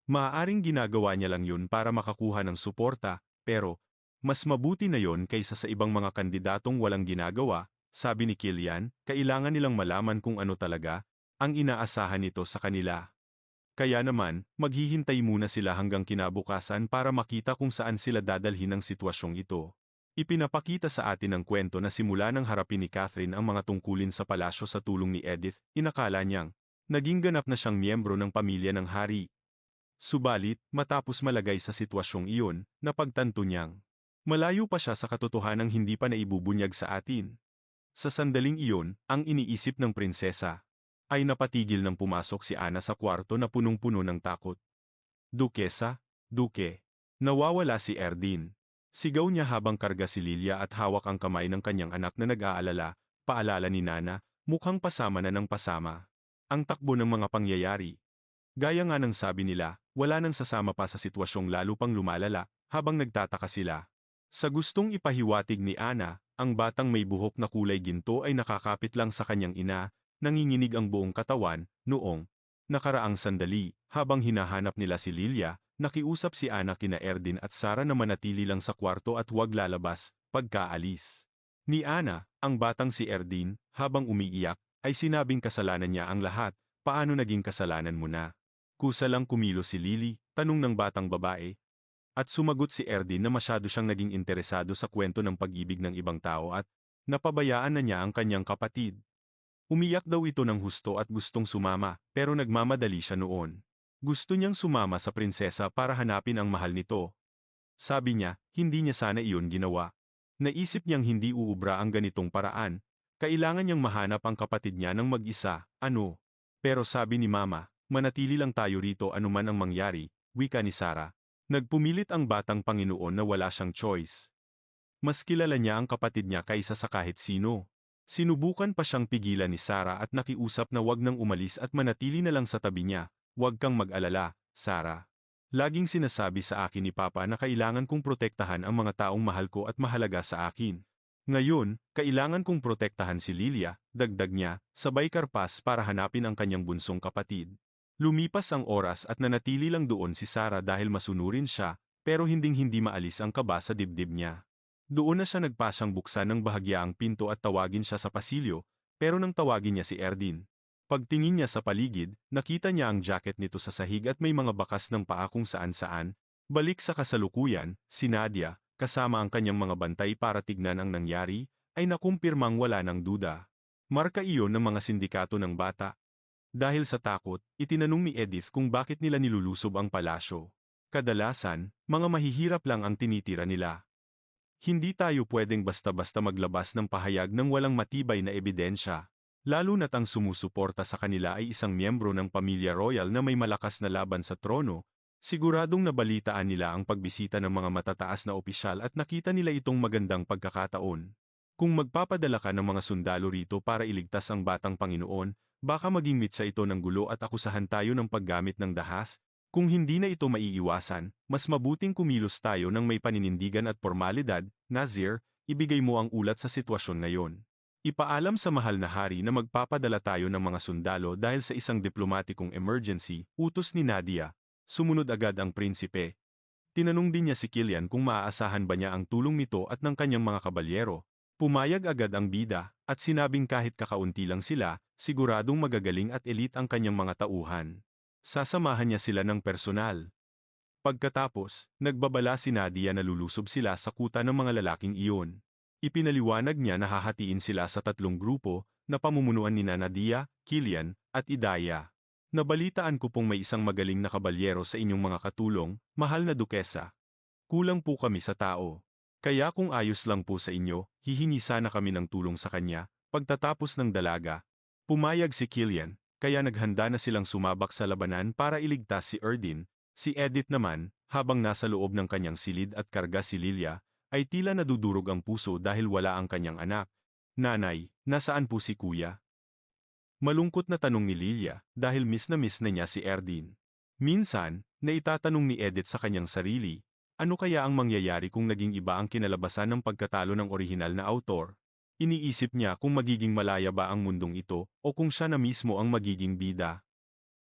Maaaring ginagawa niya lang yun para makakuha ng suporta, pero Mas mabuti na yon kaysa sa ibang mga kandidatong walang ginagawa, sabi ni Killian, kailangan nilang malaman kung ano talaga ang inaasahan nito sa kanila. Kaya naman, maghihintay muna sila hanggang kinabukasan para makita kung saan sila dadalhin ng sitwasyong ito. Ipinapakita sa atin ang kwento na simula nang harapin ni Catherine ang mga tungkulin sa palasyo sa tulong ni Edith, inakala niyang naging ganap na siyang miyembro ng pamilya ng hari. Subalit, matapos malagay sa sitwasyong iyon, napagtanto niyang malayo pa siya sa katotohanang hindi pa naibubunyag sa atin. Sa sandaling iyon, ang iniisip ng prinsesa ay napatigil nang pumasok si Ana sa kwarto na punong-puno ng takot. Dukesa, Duke. Nawawala si Erdin. Sigaw niya habang karga si Lilia at hawak ang kamay ng kanyang anak na nag-aalala, paalala ni Nana, mukhang pasama na ng pasama. Ang takbo ng mga pangyayari. Gaya nga ng sabi nila, wala nang sasama pa sa sitwasyong lalo pang lumalala, habang nagtataka sila. Sa gustong ipahiwatig ni Ana, ang batang may buhok na kulay ginto ay nakakapit lang sa kanyang ina, nanginginig ang buong katawan, noong nakaraang sandali, habang hinahanap nila si Lilia, nakiusap si Ana kina Erdin at Sara na manatili lang sa kwarto at huwag lalabas, pagkaalis ni Ana, ang batang si Erdin, habang umiiyak, ay sinabing kasalanan niya ang lahat, paano naging kasalanan mo na? Kusa lang kumilos si Lily, tanong ng batang babae. At sumagot si Erdin na masyado siyang naging interesado sa kwento ng pag-ibig ng ibang tao at napabayaan na niya ang kanyang kapatid. Umiyak daw ito ng husto at gustong sumama, pero nagmamadali siya noon. Gusto niyang sumama sa prinsesa para hanapin ang mahal nito. Sabi niya, hindi niya sana iyon ginawa. Naisip niyang hindi uubra ang ganitong paraan. Kailangan niyang mahanap ang kapatid niya ng mag-isa, ano. Pero sabi ni Mama, manatili lang tayo rito anuman ang mangyari, wika ni Sara. Nagpumilit ang batang Panginoon na wala siyang choice. Mas kilala niya ang kapatid niya kaysa sa kahit sino. Sinubukan pa siyang pigilan ni Sara at nakiusap na wag nang umalis at manatili na lang sa tabi niya. Huwag kang mag-alala, Sara. Laging sinasabi sa akin ni Papa na kailangan kong protektahan ang mga taong mahal ko at mahalaga sa akin. Ngayon, kailangan kong protektahan si Lilia, dagdag niya, sabay karpas para hanapin ang kanyang bunsong kapatid. Lumipas ang oras at nanatili lang doon si Sara dahil masunurin siya, pero hinding-hindi maalis ang kaba sa dibdib niya. Doon na siya nagpasyang buksan ng bahagyaang pinto at tawagin siya sa pasilyo, pero nang tawagin niya si Erdin. Pagtingin niya sa paligid, nakita niya ang jacket nito sa sahig at may mga bakas ng paa kung saan-saan. Balik sa kasalukuyan, si Nadia, kasama ang kanyang mga bantay para tignan ang nangyari, ay nakumpirmang wala ng duda. Marka iyon ng mga sindikato ng bata. Dahil sa takot, itinanong ni Edith kung bakit nila nilulusob ang palasyo. Kadalasan, mga mahihirap lang ang tinitira nila. Hindi tayo pwedeng basta-basta maglabas ng pahayag ng walang matibay na ebidensya. Lalo na't ang sumusuporta sa kanila ay isang miyembro ng pamilya royal na may malakas na laban sa trono. Siguradong nabalitaan nila ang pagbisita ng mga matataas na opisyal at nakita nila itong magandang pagkakataon. Kung magpapadala ka ng mga sundalo rito para iligtas ang batang Panginoon, baka maging mitsa ito ng gulo at akusahan tayo ng paggamit ng dahas. Kung hindi na ito maiiwasan, mas mabuting kumilos tayo ng may paninindigan at formalidad. Nazir, ibigay mo ang ulat sa sitwasyon ngayon. Ipaalam sa mahal na hari na magpapadala tayo ng mga sundalo dahil sa isang diplomatikong emergency, utos ni Nadia. Sumunod agad ang prinsipe. Tinanong din niya si Killian kung maaasahan ba niya ang tulong nito at ng kanyang mga kabalyero. Pumayag agad ang bida, at sinabing kahit kakaunti lang sila, siguradong magagaling at elite ang kanyang mga tauhan. Sasamahan niya sila ng personal. Pagkatapos, nagbabala si Nadia na lulusob sila sa kuta ng mga lalaking iyon. Ipinaliwanag niya na hahatiin sila sa 3 grupo, na pamumunuan ni Nadia, Killian, at Idaya. Nabalitaan ko pong may isang magaling na kabalyero sa inyong mga katulong, mahal na dukesa. Kulang po kami sa tao. Kaya kung ayos lang po sa inyo, hihingi sana kami ng tulong sa kanya, pagtatapos ng dalaga. Pumayag si Killian, kaya naghanda na silang sumabak sa labanan para iligtas si Erdin. Si Edith naman, habang nasa loob ng kanyang silid at karga si Lilia, ay tila nadudurog ang puso dahil wala ang kanyang anak. Nanay, nasaan po si kuya? Malungkot na tanong ni Lilia, dahil miss na niya si Erdin. Minsan, naitatanong ni Edith sa kanyang sarili, ano kaya ang mangyayari kung naging iba ang kinalabasan ng pagkatalo ng orihinal na autor? Iniisip niya kung magiging malaya ba ang mundong ito, o kung siya na mismo ang magiging bida.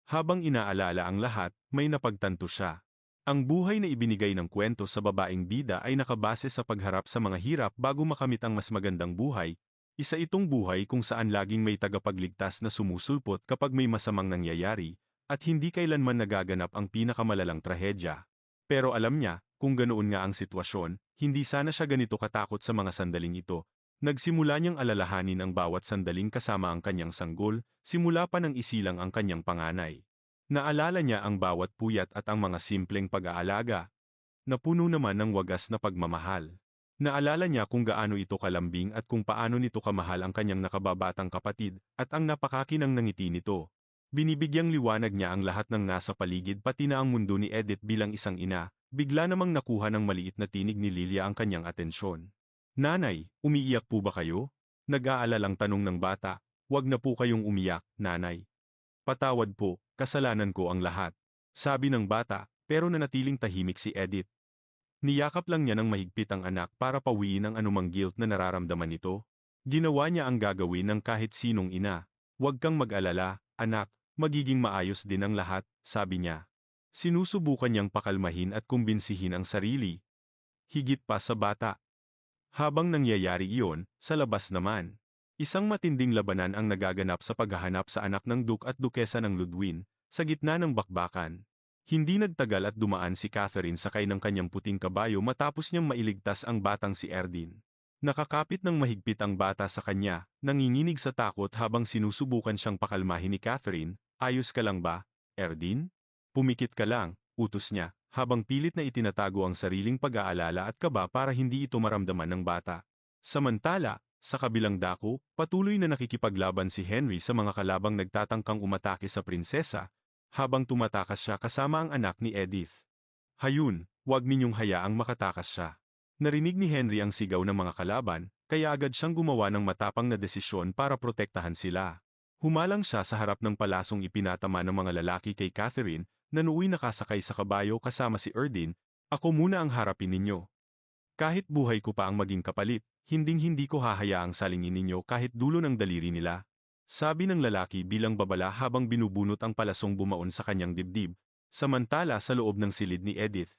Habang inaalala ang lahat, may napagtanto siya. Ang buhay na ibinigay ng kwento sa babaeng bida ay nakabase sa pagharap sa mga hirap bago makamit ang mas magandang buhay. Isa itong buhay kung saan laging may tagapagligtas na sumusulpot kapag may masamang nangyayari, at hindi kailanman nagaganap ang pinakamalalang trahedya. Pero alam niya, kung ganoon nga ang sitwasyon, hindi sana siya ganito katakot sa mga sandaling ito. Nagsimula niyang alalahanin ang bawat sandaling kasama ang kanyang sanggol, simula pa nang isilang ang kanyang panganay. Naalala niya ang bawat puyat at ang mga simpleng pag-aalaga, na puno naman ng wagas na pagmamahal. Naalala niya kung gaano ito kalambing at kung paano nito kamahal ang kanyang nakababatang kapatid, at ang napakakinang ngiti nito. Binibigyang liwanag niya ang lahat ng nasa paligid pati na ang mundo ni Edith bilang isang ina, bigla namang nakuha ng maliit na tinig ni Lilia ang kanyang atensyon. Nanay, umiiyak po ba kayo? Nag-aalalang tanong ng bata. Huwag na po kayong umiyak, nanay. Patawad po, kasalanan ko ang lahat. Sabi ng bata, pero nanatiling tahimik si Edith. Niyakap lang niya ng mahigpit ang anak para pawiin ang anumang guilt na nararamdaman nito. Ginawa niya ang gagawin ng kahit sinong ina. Huwag kang mag-alala, anak, magiging maayos din ang lahat, sabi niya. Sinusubukan niyang pakalmahin at kumbinsihin ang sarili. Higit pa sa bata. Habang nangyayari iyon, sa labas naman, isang matinding labanan ang nagaganap sa paghahanap sa anak ng Duke at Dukesa ng Ludwin, sa gitna ng bakbakan. Hindi nagtagal at dumaan si Catherine sakay ng kanyang puting kabayo matapos niyang mailigtas ang batang si Erdin. Nakakapit ng mahigpit ang bata sa kanya, nanginginig sa takot habang sinusubukan siyang pakalmahin ni Catherine. Ayos ka lang ba, Erdin? Pumikit ka lang, utos niya, habang pilit na itinatago ang sariling pag-aalala at kaba para hindi ito maramdaman ng bata. Samantala, sa kabilang dako, patuloy na nakikipaglaban si Henry sa mga kalabang nagtatangkang umatake sa prinsesa, habang tumatakas siya kasama ang anak ni Edith. Hayun, huwag ninyong hayaang makatakas siya. Narinig ni Henry ang sigaw ng mga kalaban, kaya agad siyang gumawa ng matapang na desisyon para protektahan sila. Humalang siya sa harap ng palasong ipinatama ng mga lalaki kay Catherine, na nooy nakasakay sa kabayo kasama si Erdin. Ako muna ang harapin ninyo. Kahit buhay ko pa ang maging kapalit, hinding-hindi ko hahayaang salingin ninyo kahit dulo ng daliri nila. Sabi ng lalaki bilang babala habang binubunot ang palasong bumaon sa kanyang dibdib, samantala sa loob ng silid ni Edith.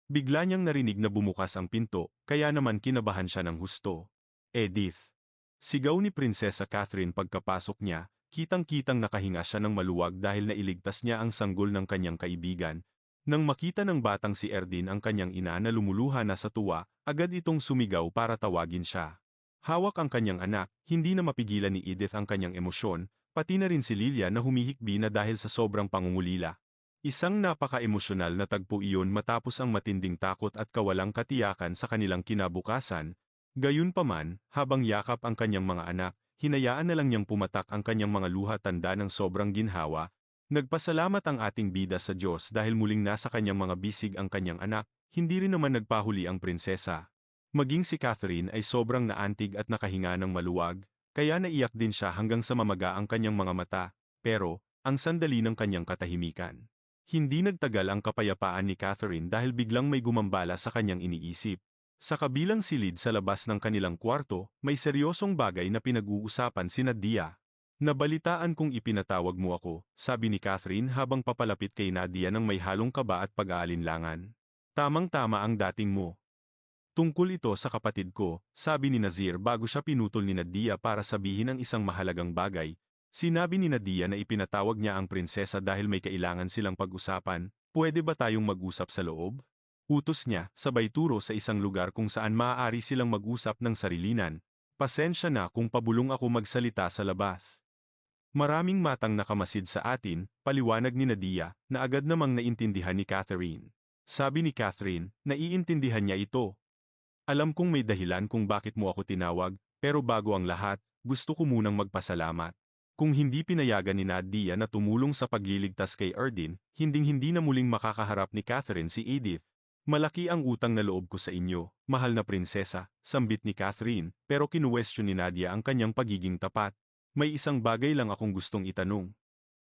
Bigla niyang narinig na bumukas ang pinto, kaya naman kinabahan siya ng husto. Edith. Sigaw ni Prinsesa Catherine pagkapasok niya, kitang-kitang nakahinga siya ng maluwag dahil nailigtas niya ang sanggol ng kanyang kaibigan. Nang makita ng batang si Erdin ang kanyang ina na lumuluha na sa tuwa, agad itong sumigaw para tawagin siya. Hawak ang kanyang anak, hindi na mapigilan ni Edith ang kanyang emosyon, pati na rin si Lilia na humihikbi na dahil sa sobrang pangungulila. Isang napaka-emosyonal na tagpo iyon matapos ang matinding takot at kawalang katiyakan sa kanilang kinabukasan. Gayunpaman, habang yakap ang kanyang mga anak, hinayaan na lang niyang pumatak ang kanyang mga luha tanda ng sobrang ginhawa. Nagpasalamat ang ating bida sa Diyos dahil muling nasa kanyang mga bisig ang kanyang anak, hindi rin naman nagpahuli ang prinsesa. Maging si Catherine ay sobrang naantig at nakahinga ng maluwag, kaya naiyak din siya hanggang sa mamaga ang kanyang mga mata, pero, ang sandali ng kanyang katahimikan. Hindi nagtagal ang kapayapaan ni Catherine dahil biglang may gumambala sa kanyang iniisip. Sa kabilang silid sa labas ng kanilang kwarto, may seryosong bagay na pinag-uusapan sina Dia. Nabalitaan kong ipinatawag mo ako, sabi ni Catherine habang papalapit kay Nadia ng may halong kaba at pag-aalinlangan. Tamang-tama ang dating mo. Tungkol ito sa kapatid ko, sabi ni Nazir bago siya pinutol ni Nadia para sabihin ang isang mahalagang bagay. Sinabi ni Nadia na ipinatawag niya ang prinsesa dahil may kailangan silang pag-usapan. Pwede ba tayong mag-usap sa loob? Utos niya, sabay turo sa isang lugar kung saan maaari silang mag-usap ng sarilinan. Pasensya na kung pabulong ako magsalita sa labas. Maraming matang nakamasid sa atin, paliwanag ni Nadia, na agad namang naintindihan ni Catherine. Sabi ni Catherine, naiintindihan niya ito. Alam kong may dahilan kung bakit mo ako tinawag, pero bago ang lahat, gusto ko munang magpasalamat. Kung hindi pinayagan ni Nadia na tumulong sa pagliligtas kay Erdin, hinding-hindi na muling makakaharap ni Catherine si Edith. Malaki ang utang na loob ko sa inyo, mahal na prinsesa, sambit ni Catherine, pero kinuwestiyon ni Nadia ang kanyang pagiging tapat. May isang bagay lang akong gustong itanong.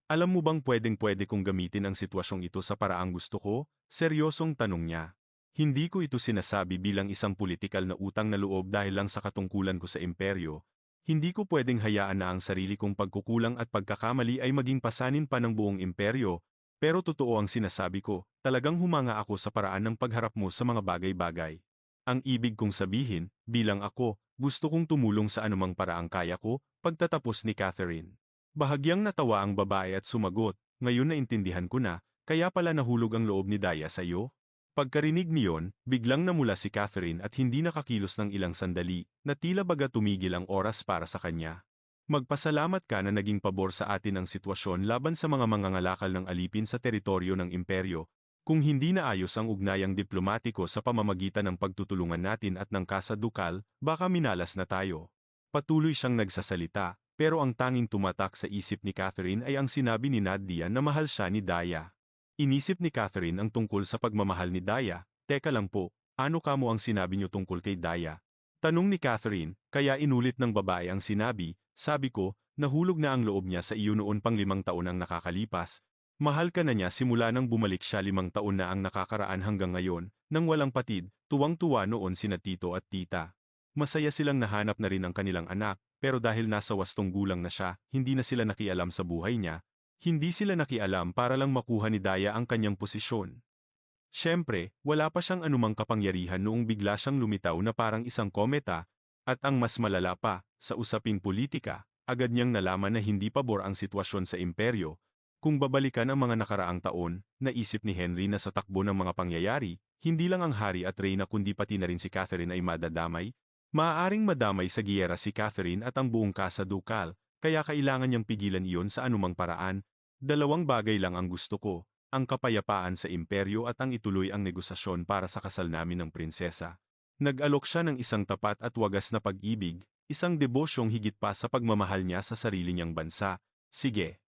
Alam mo bang pwedeng-pwede kong gamitin ang sitwasyong ito sa paraang gusto ko? Seryosong tanong niya. Hindi ko ito sinasabi bilang isang politikal na utang na loob dahil lang sa katungkulan ko sa imperyo. Hindi ko pwedeng hayaan na ang sarili kong pagkukulang at pagkakamali ay maging pasanin pa ng buong imperyo. Pero totoo ang sinasabi ko, talagang humanga ako sa paraan ng pagharap mo sa mga bagay-bagay. Ang ibig kong sabihin, bilang ako, gusto kong tumulong sa anumang paraang kaya ko, pagtatapos ni Catherine. Bahagyang natawa ang babae at sumagot, ngayon naintindihan ko na, kaya pala nahulog ang loob ni Daya sa iyo? Pagkarinig niyon, biglang namula si Catherine at hindi nakakilos ng ilang sandali, na tila baga tumigil ang oras para sa kanya. Magpasalamat ka na naging pabor sa atin ang sitwasyon laban sa mga mangangalakal ng alipin sa teritoryo ng imperyo. Kung hindi naayos ang ugnayang diplomatiko sa pamamagitan ng pagtutulungan natin at ng kasadukal, baka minalas na tayo. Patuloy siyang nagsasalita, pero ang tanging tumatak sa isip ni Catherine ay ang sinabi ni Nadia na mahal siya ni Daya. Inisip ni Catherine ang tungkol sa pagmamahal ni Daya. Teka lang po, ano kamo ang sinabi niyo tungkol kay Daya? Tanong ni Catherine, kaya inulit ng babae ang sinabi, sabi ko, nahulog na ang loob niya sa iyo noon pang 5 taon ang nakakalipas. Mahal ka na niya simula nang bumalik siya 5 taon na ang nakakaraan hanggang ngayon, nang walang patid, tuwang-tuwa noon sina tito at tita. Masaya silang nahanap na rin ang kanilang anak, pero dahil nasa 8 gulang na siya, hindi na sila nakialam sa buhay niya. Hindi sila nakialam para lang makuha ni Daya ang kanyang posisyon. Siyempre, wala pa siyang anumang kapangyarihan noong bigla siyang lumitaw na parang isang kometa, at ang mas malala pa, sa usaping politika, agad niyang nalaman na hindi pabor ang sitwasyon sa imperyo. Kung babalikan ang mga nakaraang taon, naisip ni Henry na sa takbo ng mga pangyayari, hindi lang ang hari at reyna kundi pati na rin si Catherine ay madadamay. Maaaring madamay sa giyera si Catherine at ang buong Casa Ducal, kaya kailangan niyang pigilan iyon sa anumang paraan. Dalawang bagay lang ang gusto ko, ang kapayapaan sa imperyo at ang ituloy ang negosasyon para sa kasal namin ng prinsesa. Nag-alok siya ng isang tapat at wagas na pag-ibig, isang debosyong higit pa sa pagmamahal niya sa sarili niyang bansa. Sige.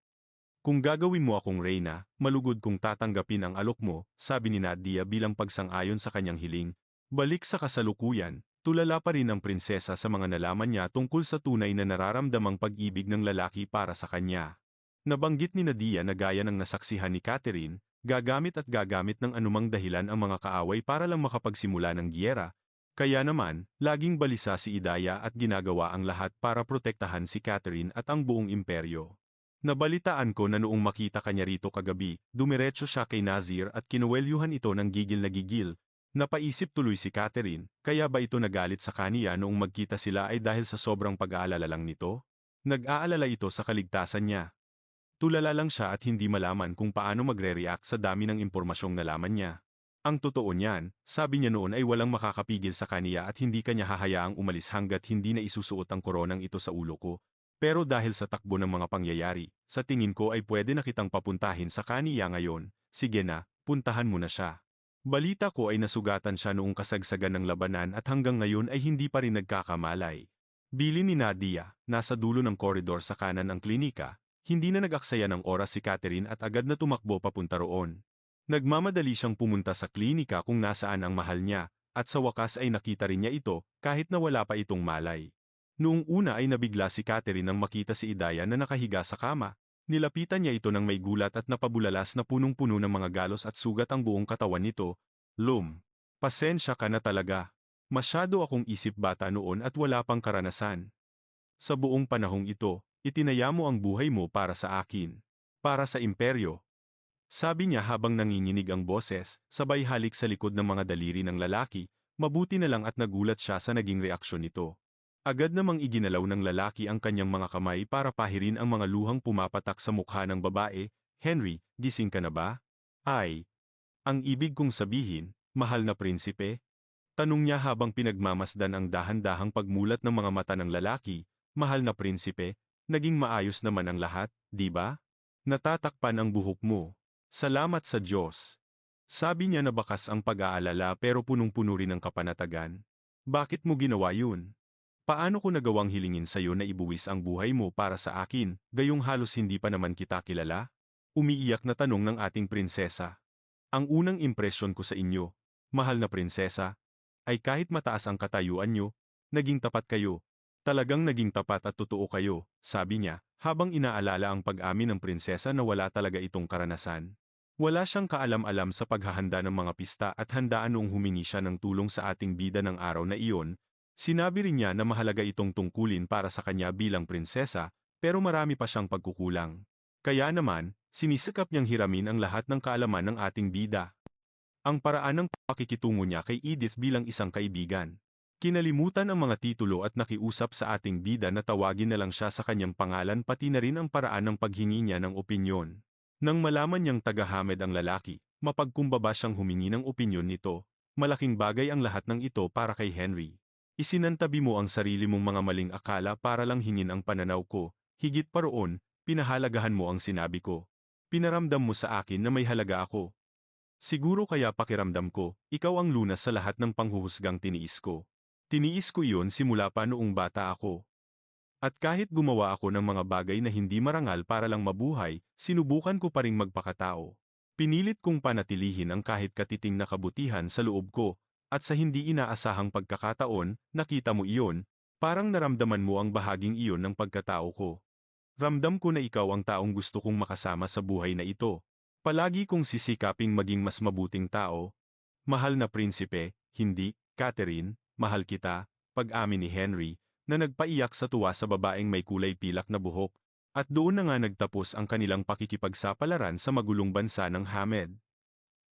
Kung gagawin mo akong reyna, malugod kong tatanggapin ang alok mo, sabi ni Nadia bilang pagsang-ayon sa kanyang hiling. Balik sa kasalukuyan, tulala pa rin ang prinsesa sa mga nalaman niya tungkol sa tunay na nararamdamang pag-ibig ng lalaki para sa kanya. Nabanggit ni Nadia na gaya ng nasaksihan ni Catherine, gagamit ng anumang dahilan ang mga kaaway para lang makapagsimula ng giyera. Kaya naman, laging balisa si Idaya at ginagawa ang lahat para protektahan si Catherine at ang buong imperyo. Nabalitaan ko na noong makita kanya rito kagabi, dumiretso siya kay Nazir at kinuwelyuhan ito ng gigil na gigil. Napaisip tuloy si Catherine, kaya ba ito nagalit sa kaniya noong magkita sila ay dahil sa sobrang pag-aalala lang nito? Nag-aalala ito sa kaligtasan niya. Tulala lang siya at hindi malaman kung paano magre-react sa dami ng impormasyong nalaman niya. Ang totoo niyan, sabi niya noon ay walang makakapigil sa kaniya at hindi kanya hahayaang umalis hanggat hindi na isusuot ang koronang ito sa ulo ko. Pero dahil sa takbo ng mga pangyayari, sa tingin ko ay pwede na kitang papuntahin sa kaniya ngayon. Sige na, puntahan mo na siya. Balita ko ay nasugatan siya noong kasagsagan ng labanan at hanggang ngayon ay hindi pa rin nagkakamalay. Bilin ni Nadia, nasa dulo ng koridor sa kanan ng klinika. Hindi na nag-aksaya ng oras si Catherine at agad na tumakbo papunta roon. Nagmamadali siyang pumunta sa klinika kung nasaan ang mahal niya, at sa wakas ay nakita rin niya ito, kahit na wala pa itong malay. Noong una ay nabigla si Catherine nang makita si Idaya na nakahiga sa kama. Nilapitan niya ito ng may gulat at napabulalas na punong-puno ng mga galos at sugat ang buong katawan nito. Pasensya ka na talaga. Masyado akong isip bata noon at wala pang karanasan. Sa buong panahong ito, itinaya mo ang buhay mo para sa akin. Para sa imperyo. Sabi niya habang nanginginig ang boses, sabay halik sa likod ng mga daliri ng lalaki, mabuti na lang at nagulat siya sa naging reaksyon nito. Agad namang iginalaw ng lalaki ang kanyang mga kamay para pahirin ang mga luhang pumapatak sa mukha ng babae. Henry, gising ka na ba? Ay, ang ibig kong sabihin, mahal na prinsipe? Tanong niya habang pinagmamasdan ang dahan-dahang pagmulat ng mga mata ng lalaki. Mahal na prinsipe, naging maayos naman ang lahat, di ba? Natatakpan ang buhok mo. Salamat sa Diyos. Sabi niya na bakas ang pag-aalala pero punong-puno rin ng kapanatagan. Bakit mo ginawa yun? Paano ko nagawang hilingin sa'yo na ibuwis ang buhay mo para sa akin, gayong halos hindi pa naman kita kilala? Umiiyak na tanong ng ating prinsesa. Ang unang impresyon ko sa inyo, mahal na prinsesa, ay kahit mataas ang katayuan niyo, naging tapat kayo. Talagang naging tapat at totoo kayo, sabi niya, habang inaalala ang pag-amin ng prinsesa na wala talaga itong karanasan. Wala siyang kaalam-alam sa paghahanda ng mga pista at handaan noong humingi siya ng tulong sa ating bida ng araw na iyon. Sinabi rin niya na mahalaga itong tungkulin para sa kanya bilang prinsesa, pero marami pa siyang pagkukulang. Kaya naman, sinisikap niyang hiramin ang lahat ng kaalaman ng ating bida. Ang paraan ng pakikitungo niya kay Edith bilang isang kaibigan. Kinalimutan ang mga titulo at nakiusap sa ating bida na tawagin na lang siya sa kanyang pangalan pati na rin ang paraan ng paghingi niya ng opinyon. Nang malaman niyang taga-Hamed ang lalaki, mapagkumbaba siyang humingi ng opinyon nito. Malaking bagay ang lahat ng ito para kay Henry. Isinantabi mo ang sarili mong mga maling akala para lang hingin ang pananaw ko, higit pa roon, pinahalagahan mo ang sinabi ko. Pinaramdam mo sa akin na may halaga ako. Siguro kaya pakiramdam ko, ikaw ang lunas sa lahat ng panghuhusgang tiniis ko. Tiniis ko iyon simula pa noong bata ako. At kahit gumawa ako ng mga bagay na hindi marangal para lang mabuhay, sinubukan ko pa ring magpakatao. Pinilit kong panatilihin ang kahit katiting na kabutihan sa loob ko, at sa hindi inaasahang pagkakataon, nakita mo iyon, parang naramdaman mo ang bahaging iyon ng pagkatao ko. Ramdam ko na ikaw ang taong gusto kong makasama sa buhay na ito. Palagi kong sisikaping maging mas mabuting tao. Mahal na prinsipe, hindi, Catherine, mahal kita, pag-amin ni Henry, na nagpaiyak sa tuwa sa babaeng may kulay pilak na buhok, at doon na nga nagtapos ang kanilang pakikipagsapalaran sa magulong bansa ng Hamed.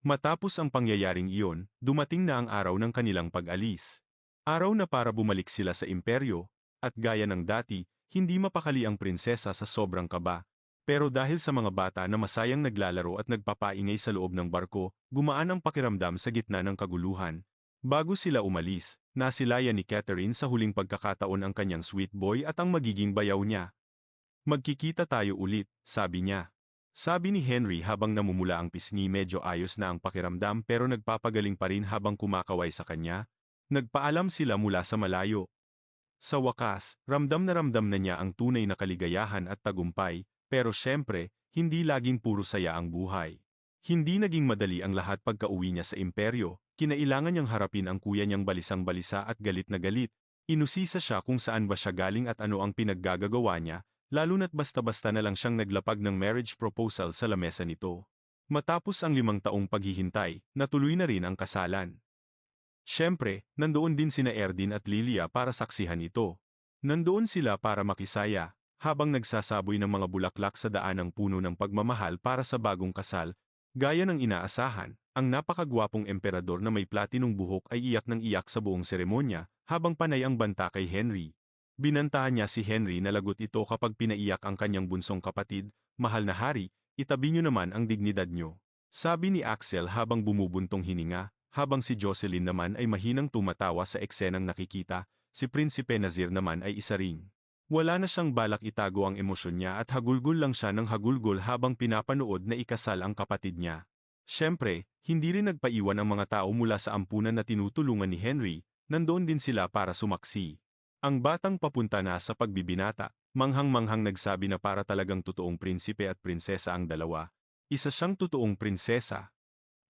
Matapos ang pangyayaring iyon, dumating na ang araw ng kanilang pag-alis. Araw na para bumalik sila sa imperyo, at gaya ng dati, hindi mapakali ang prinsesa sa sobrang kaba. Pero dahil sa mga bata na masayang naglalaro at nagpapaingay sa loob ng barko, gumaan ang pakiramdam sa gitna ng kaguluhan. Bago sila umalis, nasilayan ni Catherine sa huling pagkakataon ang kanyang sweet boy at ang magiging bayaw niya. Magkikita tayo ulit, sabi niya. Sabi ni Henry habang namumula ang pisngi, medyo ayos na ang pakiramdam pero nagpapagaling pa rin habang kumakaway sa kanya. Nagpaalam sila mula sa malayo. Sa wakas, ramdam na niya ang tunay na kaligayahan at tagumpay, pero syempre, hindi laging puro saya ang buhay. Hindi naging madali ang lahat pagka-uwi niya sa imperyo, kinailangan niyang harapin ang kuya niyang balisang-balisa at galit na galit. Inusisa siya kung saan ba siya galing at ano ang pinaggagawa niya, lalo na't basta-basta na lang siyang naglapag ng marriage proposal sa lamesa nito. Matapos ang 5 taong paghihintay, natuloy na rin ang kasalan. Siyempre, nandoon din sina Erdin at Lilia para saksihan ito. Nandoon sila para makisaya, habang nagsasaboy ng mga bulaklak sa daan ng puno ng pagmamahal para sa bagong kasal. Gaya ng inaasahan, ang napakagwapong emperador na may platinong buhok ay iyak ng iyak sa buong seremonya, habang panay ang banta kay Henry. Binantahan niya si Henry na lagot ito kapag pinaiyak ang kanyang bunsong kapatid, "Mahal na hari, itabi niyo naman ang dignidad niyo," sabi ni Axel habang bumubuntong hininga, habang si Jocelyn naman ay mahinang tumatawa sa eksenang nakikita, si Prinsipe Nazir naman ay isa ring. Wala na siyang balak itago ang emosyon niya at hagulgol lang siya ng hagulgol habang pinapanood na ikasal ang kapatid niya. Siyempre, hindi rin nagpaiwan ang mga tao mula sa ampunan na tinutulungan ni Henry, nandoon din sila para sumaksi. Ang batang papunta na sa pagbibinata, manghang-manghang nagsabi na para talagang totoong prinsipe at prinsesa ang dalawa. Isa siyang totoong prinsesa.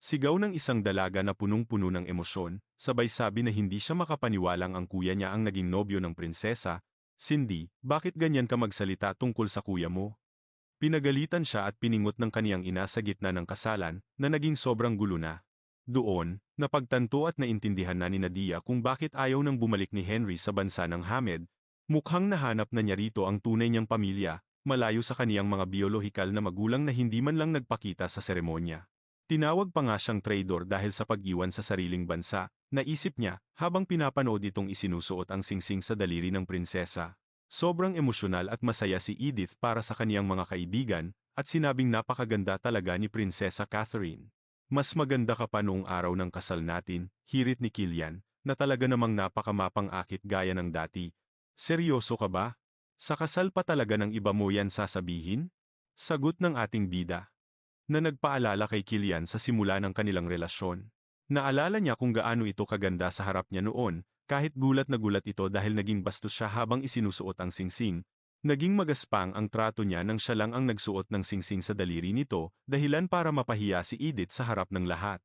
Sigaw ng isang dalaga na punong-puno ng emosyon, sabay sabi na hindi siya makapaniwalang ang kuya niya ang naging nobyo ng prinsesa. "Cindy, bakit ganyan ka magsalita tungkol sa kuya mo?" Pinagalitan siya at piningot ng kaniyang ina sa gitna ng kasalan, na naging sobrang gulo na. Doon, napagtanto at naintindihan na ni Nadia kung bakit ayaw nang bumalik ni Henry sa bansa ng Hamed. Mukhang nahanap na niya rito ang tunay niyang pamilya, malayo sa kaniyang mga biolohikal na magulang na hindi man lang nagpakita sa seremonya. Tinawag pa nga siyang traidor dahil sa pag-iwan sa sariling bansa, naisip niya, habang pinapanood itong isinusuot ang singsing sa daliri ng prinsesa. Sobrang emosyonal at masaya si Edith para sa kaniyang mga kaibigan, at sinabing napakaganda talaga ni Prinsesa Catherine. "Mas maganda ka pa noong araw ng kasal natin," hirit ni Kilian, na talaga namang napakamapang-akit gaya ng dati. "Seryoso ka ba? Sa kasal pa talaga ng iba mo yan sasabihin?" Sagot ng ating bida, na nagpaalala kay Kilian sa simula ng kanilang relasyon. Naalala niya kung gaano ito kaganda sa harap niya noon, kahit gulat na gulat ito dahil naging bastos siya habang isinusuot ang singsing. Naging magaspang ang trato niya nang siya lang ang nagsuot ng singsing sa daliri nito, dahilan para mapahiya si Edith sa harap ng lahat.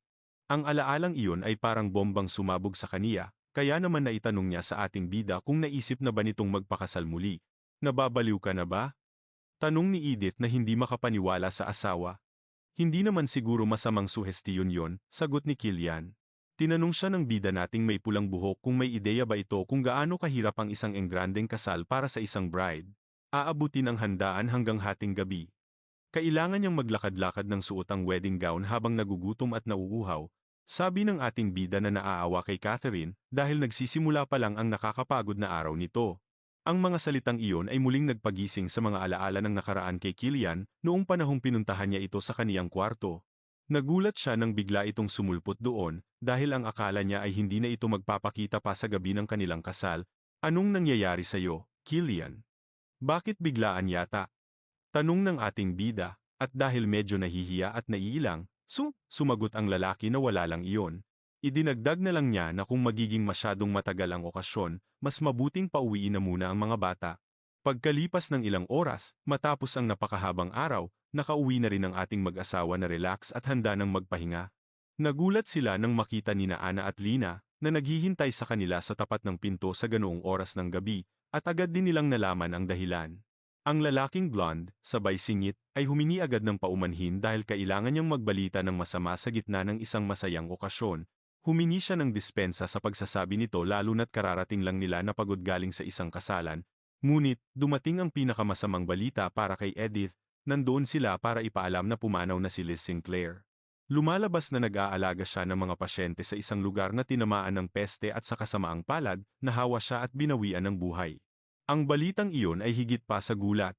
Ang alaalang iyon ay parang bombang sumabog sa kaniya, kaya naman naitanong niya sa ating bida kung naisip na ba nitong magpakasal muli. "Nababaliw ka na ba?" Tanong ni Edith na hindi makapaniwala sa asawa. "Hindi naman siguro masamang suhestiyon yon," sagot ni Kilian. Tinanong siya ng bida nating may pulang buhok kung may ideya ba ito kung gaano kahirap ang isang engrandeng kasal para sa isang bride. Aabutin ang handaan hanggang hating gabi. Kailangan niyang maglakad-lakad ng suot ang wedding gown habang nagugutom at nauuhaw, sabi ng ating bida na naaawa kay Catherine dahil nagsisimula pa lang ang nakakapagod na araw nito. Ang mga salitang iyon ay muling nagpagising sa mga alaala ng nakaraan kay Killian noong panahong pinuntahan niya ito sa kaniyang kwarto. Nagulat siya nang bigla itong sumulpot doon dahil ang akala niya ay hindi na ito magpapakita pa sa gabi ng kanilang kasal. Anong nangyayari sa'yo, Killian? Bakit biglaan yata? Tanong ng ating bida, at dahil medyo nahihiya at naiilang, sumagot ang lalaki na wala lang iyon. Idinagdag na lang niya na kung magiging masyadong matagal ang okasyon, mas mabuting pauwiin na muna ang mga bata. Pagkalipas ng ilang oras, matapos ang napakahabang araw, nakauwi na rin ang ating mag-asawa na relax at handa ng magpahinga. Nagulat sila nang makita nina Ana at Lina, na naghihintay sa kanila sa tapat ng pinto sa ganoong oras ng gabi, at agad din nilang nalaman ang dahilan. Ang lalaking blonde, sabay singit, ay humingi agad ng paumanhin dahil kailangan niyang magbalita ng masama sa gitna ng isang masayang okasyon. Humingi siya ng dispensa sa pagsasabi nito lalo na't kararating lang nila na pagod galing sa isang kasalan. Ngunit, dumating ang pinakamasamang balita para kay Edith, nandoon sila para ipaalam na pumanaw na si Liz Sinclair. Lumalabas na nag-aalaga siya ng mga pasyente sa isang lugar na tinamaan ng peste at sa kasamaang palad, nahawa siya at binawian ng buhay. Ang balitang iyon ay higit pa sa gulat.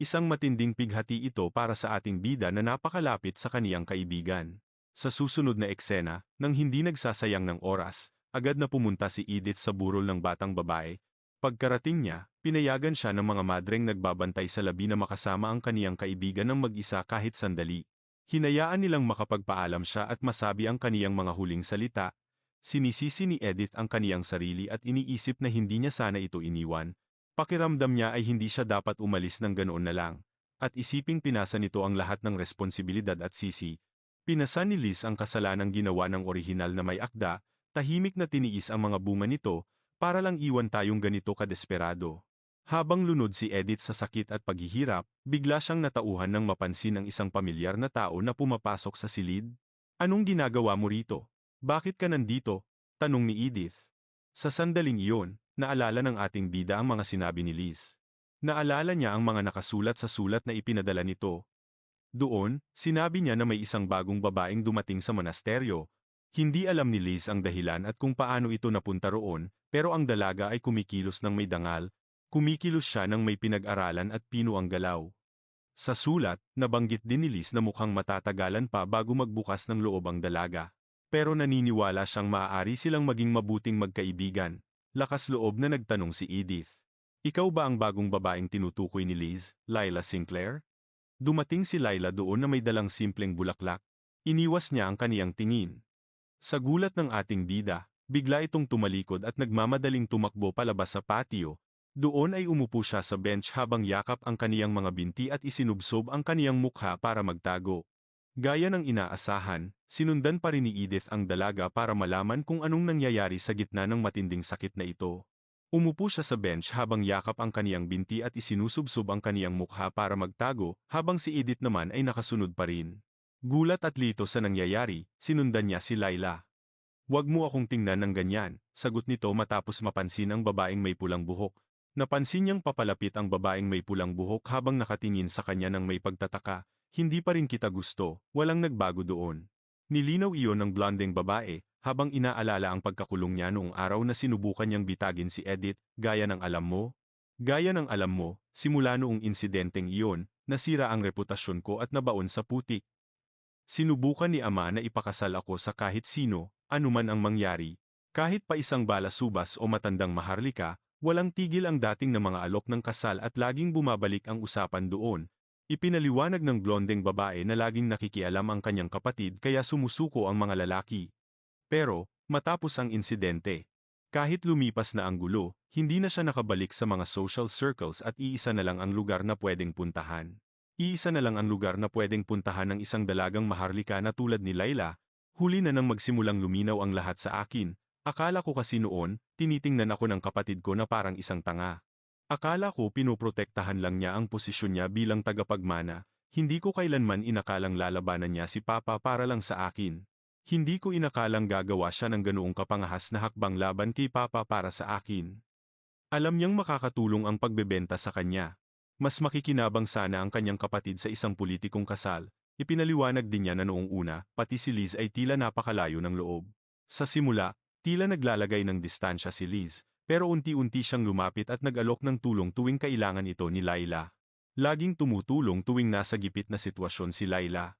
Isang matinding pighati ito para sa ating bida na napakalapit sa kaniyang kaibigan. Sa susunod na eksena, nang hindi nagsasayang ng oras, agad na pumunta si Edith sa burol ng batang babae. Pagkarating niya, pinayagan siya ng mga madreng nagbabantay sa labi na makasama ang kaniyang kaibigan ng mag-isa kahit sandali. Hinayaan nilang makapagpaalam siya at masabi ang kaniyang mga huling salita. Sinisisi ni Edith ang kaniyang sarili at iniisip na hindi niya sana ito iniwan. Pakiramdam niya ay hindi siya dapat umalis ng ganoon na lang. At isiping pinasa nito ang lahat ng responsibilidad at sisi. Pinasa ni Liz ang kasalanang ginawa ng orihinal na may akda, tahimik na tiniis ang mga bunga nito, para lang iwan tayong ganito kadesperado. Habang lunod si Edith sa sakit at paghihirap, bigla siyang natauhan nang mapansin ang isang pamilyar na tao na pumapasok sa silid. Anong ginagawa mo rito? Bakit ka nandito? Tanong ni Edith. Sa sandaling iyon, naalala ng ating bida ang mga sinabi ni Liz. Naalala niya ang mga nakasulat sa sulat na ipinadala nito. Doon, sinabi niya na may isang bagong babaeng dumating sa monasteryo. Hindi alam ni Liz ang dahilan at kung paano ito napunta roon, pero ang dalaga ay kumikilos ng may dangal. Kumikilos siya ng may pinag-aralan at pino ang galaw. Sa sulat, nabanggit din ni Liz na mukhang matatagalan pa bago magbukas ng loob ang dalaga. Pero naniniwala siyang maaari silang maging mabuting magkaibigan. Lakas loob na nagtanong si Edith. Ikaw ba ang bagong babaeng tinutukoy ni Liz, Lila Sinclair? Dumating si Lila doon na may dalang simpleng bulaklak. Iniwas niya ang kaniyang tingin. Sa gulat ng ating bida, bigla itong tumalikod at nagmamadaling tumakbo palabas sa patio. Doon ay umupo siya sa bench habang yakap ang kaniyang mga binti at isinubsob ang kaniyang mukha para magtago. Gaya ng inaasahan, sinundan pa rin ni Edith ang dalaga para malaman kung anong nangyayari sa gitna ng matinding sakit na ito. Umupo siya sa bench habang yakap ang kaniyang binti at isinusubsob ang kaniyang mukha para magtago, habang si Edith naman ay nakasunod pa rin. Gulat at lito sa nangyayari, sinundan niya si Lila. Huwag mo akong tingnan ng ganyan, sagot nito matapos mapansin ang babaeng may pulang buhok. Napansin niyang papalapit ang babaeng may pulang buhok habang nakatingin sa kanya ng may pagtataka. Hindi pa rin kita gusto, walang nagbago doon. Nilinaw iyon ng blondeng babae, habang inaalala ang pagkakulong niya noong araw na sinubukan niyang bitagin si Edith, gaya ng alam mo. Gaya ng alam mo, simula noong insidenteng iyon, nasira ang reputasyon ko at nabaon sa putik. Sinubukan ni Ama na ipakasal ako sa kahit sino, anuman ang mangyari. Kahit pa isang balasubas o matandang maharlika, walang tigil ang dating na mga alok ng kasal at laging bumabalik ang usapan doon. Ipinaliwanag ng blondeng babae na laging nakikialam ang kanyang kapatid kaya sumusuko ang mga lalaki. Pero, matapos ang insidente, kahit lumipas na ang gulo, hindi na siya nakabalik sa mga social circles at iisa na lang ang lugar na pwedeng puntahan. Iisa na lang ang lugar na pwedeng puntahan ng isang dalagang maharlika na tulad ni Laila. Huli na nang magsimulang luminaw ang lahat sa akin. Akala ko kasi noon, tinitingnan ako ng kapatid ko na parang isang tanga. Akala ko pinoprotektahan lang niya ang posisyon niya bilang tagapagmana, hindi ko kailanman inakalang lalabanan niya si Papa para lang sa akin. Hindi ko inakalang gagawa siya ng ganoong kapangahas na hakbang laban kay Papa para sa akin. Alam niyang makakatulong ang pagbebenta sa kanya. Mas makikinabang sana ang kanyang kapatid sa isang politikong kasal. Ipinaliwanag din niya na noong una, pati si Liz ay tila napakalayo ng loob. Sa simula, tila naglalagay ng distansya si Liz, pero unti-unti siyang lumapit at nag-alok ng tulong tuwing kailangan ito ni Laila. Laging tumutulong tuwing nasa gipit na sitwasyon si Laila.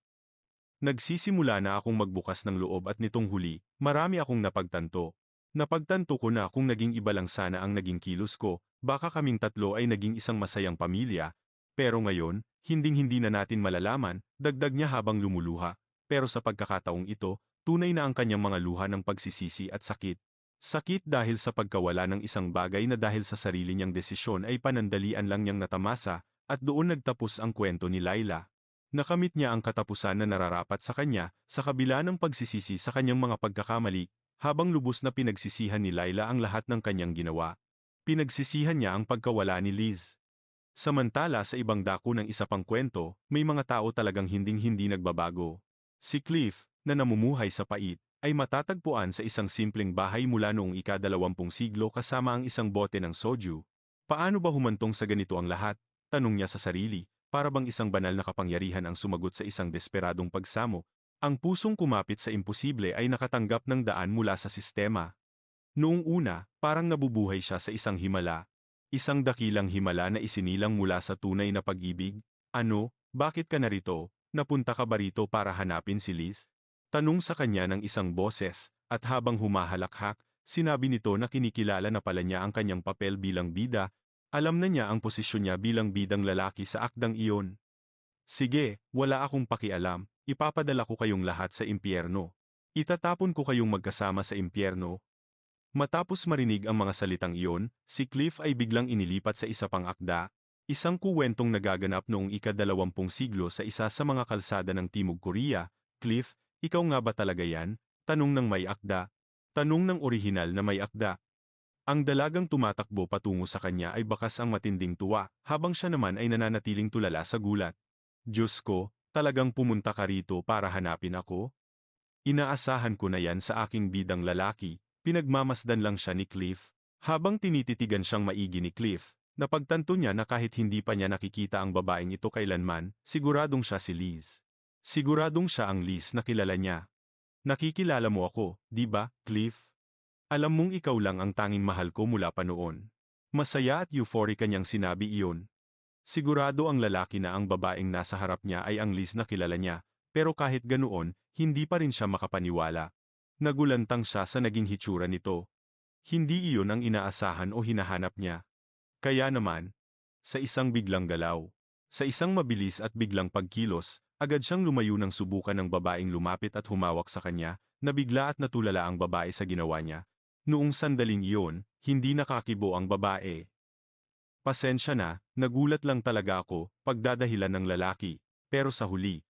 Nagsisimula na akong magbukas ng loob at nitong huli, marami akong napagtanto. Napagtanto ko na kung naging iba lang sana ang naging kilos ko, baka kaming tatlo ay naging isang masayang pamilya. Pero ngayon, hinding-hindi na natin malalaman, dagdag niya habang lumuluha. Pero sa pagkakataong ito, tunay na ang kanyang mga luha ng pagsisisi at sakit. Sakit dahil sa pagkawala ng isang bagay na dahil sa sarili niyang desisyon ay panandalian lang niyang natamasa, at doon nagtapos ang kwento ni Laila. Nakamit niya ang katapusan na nararapat sa kanya, sa kabila ng pagsisisi sa kanyang mga pagkakamali, habang lubos na pinagsisihan ni Laila ang lahat ng kanyang ginawa. Pinagsisihan niya ang pagkawala ni Liz. Samantala sa ibang dako ng isa pang kwento, may mga tao talagang hinding-hindi nagbabago. Si Cliff, na namumuhay sa pait, ay matatagpuan sa isang simpleng bahay mula noong ika-20 siglo kasama ang isang bote ng soju. Paano ba humantong sa ganito ang lahat? Tanong niya sa sarili. Para bang isang banal na kapangyarihan ang sumagot sa isang desperadong pagsamo, ang pusong kumapit sa imposible ay nakatanggap ng daan mula sa sistema. Noong una, parang nabubuhay siya sa isang himala. Isang dakilang himala na isinilang mula sa tunay na pag-ibig. Ano, bakit ka narito? Napunta ka ba rito para hanapin si Liz? Tanong sa kanya ng isang boses, at habang humahalakhak, sinabi nito na kinikilala na pala niya ang kanyang papel bilang bida. Alam na niya ang posisyon niya bilang bidang lalaki sa akdang iyon. Sige, wala akong pakialam, ipapadala ko kayong lahat sa impyerno. Itatapon ko kayong magkasama sa impyerno. Matapos marinig ang mga salitang iyon, si Cliff ay biglang inilipat sa isa pang akda, isang kuwentong nagaganap noong ika-20 siglo sa isa sa mga kalsada ng Timog Korea. Cliff, ikaw nga ba talaga yan? Tanong ng may akda. Tanong ng orihinal na may akda. Ang dalagang tumatakbo patungo sa kanya ay bakas ang matinding tuwa, habang siya naman ay nananatiling tulala sa gulat. Diyos ko, talagang pumunta ka rito para hanapin ako? Inaasahan ko na yan sa aking bidang lalaki, pinagmamasdan lang siya ni Cliff. Habang tinititigan siyang maigi ni Cliff, napagtanto niya na kahit hindi pa niya nakikita ang babaeng ito kailanman, siguradong siya si Liz. Siguradong siya ang Liz na kilala niya. Nakikilala mo ako, di ba, Cliff? Alam mong ikaw lang ang tanging mahal ko mula pa noon. Masaya at euphoric kanyang sinabi iyon. Sigurado ang lalaki na ang babaeng nasa harap niya ay ang Liz na kilala niya, pero kahit ganoon, hindi pa rin siya makapaniwala. Nagulantang siya sa naging hitsura nito. Hindi iyon ang inaasahan o hinahanap niya. Kaya naman, sa isang biglang galaw, sa isang mabilis at biglang pagkilos, agad siyang lumayo ng subukan ng babaeng lumapit at humawak sa kanya, nabigla at natulala ang babae sa ginawa niya. Noong sandaling iyon, hindi nakakibo ang babae. Pasensya na, nagulat lang talaga ako, pagdadahilan ng lalaki. Pero sa huli,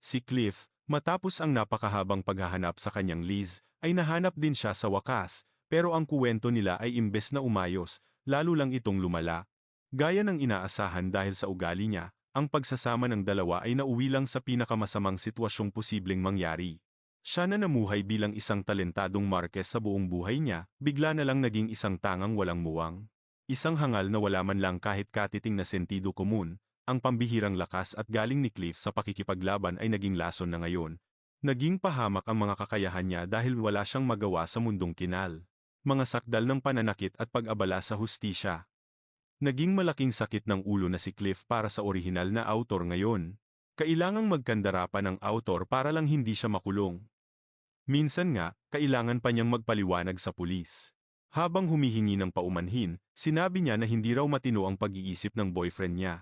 si Cliff, matapos ang napakahabang paghahanap sa kanyang Liz, ay nahanap din siya sa wakas, pero ang kuwento nila ay imbes na umayos, lalo lang itong lumala. Gaya ng inaasahan dahil sa ugali niya, ang pagsasama ng dalawa ay nauwi lang sa pinakamasamang sitwasyong posibleng mangyari. Siya na namuhay bilang isang talentadong markes sa buong buhay niya, bigla na lang naging isang tangang walang muwang. Isang hangal na wala man lang kahit katiting na sentido komun, ang pambihirang lakas at galing ni Cliff sa pakikipaglaban ay naging lason na ngayon. Naging pahamak ang mga kakayahan niya dahil wala siyang magawa sa mundong kinal. Mga sakdal ng pananakit at pag-abala sa hustisya. Naging malaking sakit ng ulo na si Cliff para sa orihinal na autor ngayon. Kailangang magkandara pa ng autor para lang hindi siya makulong. Minsan nga, kailangan pa niyang magpaliwanag sa pulis. Habang humihingi ng paumanhin, sinabi niya na hindi raw matino ang pag-iisip ng boyfriend niya.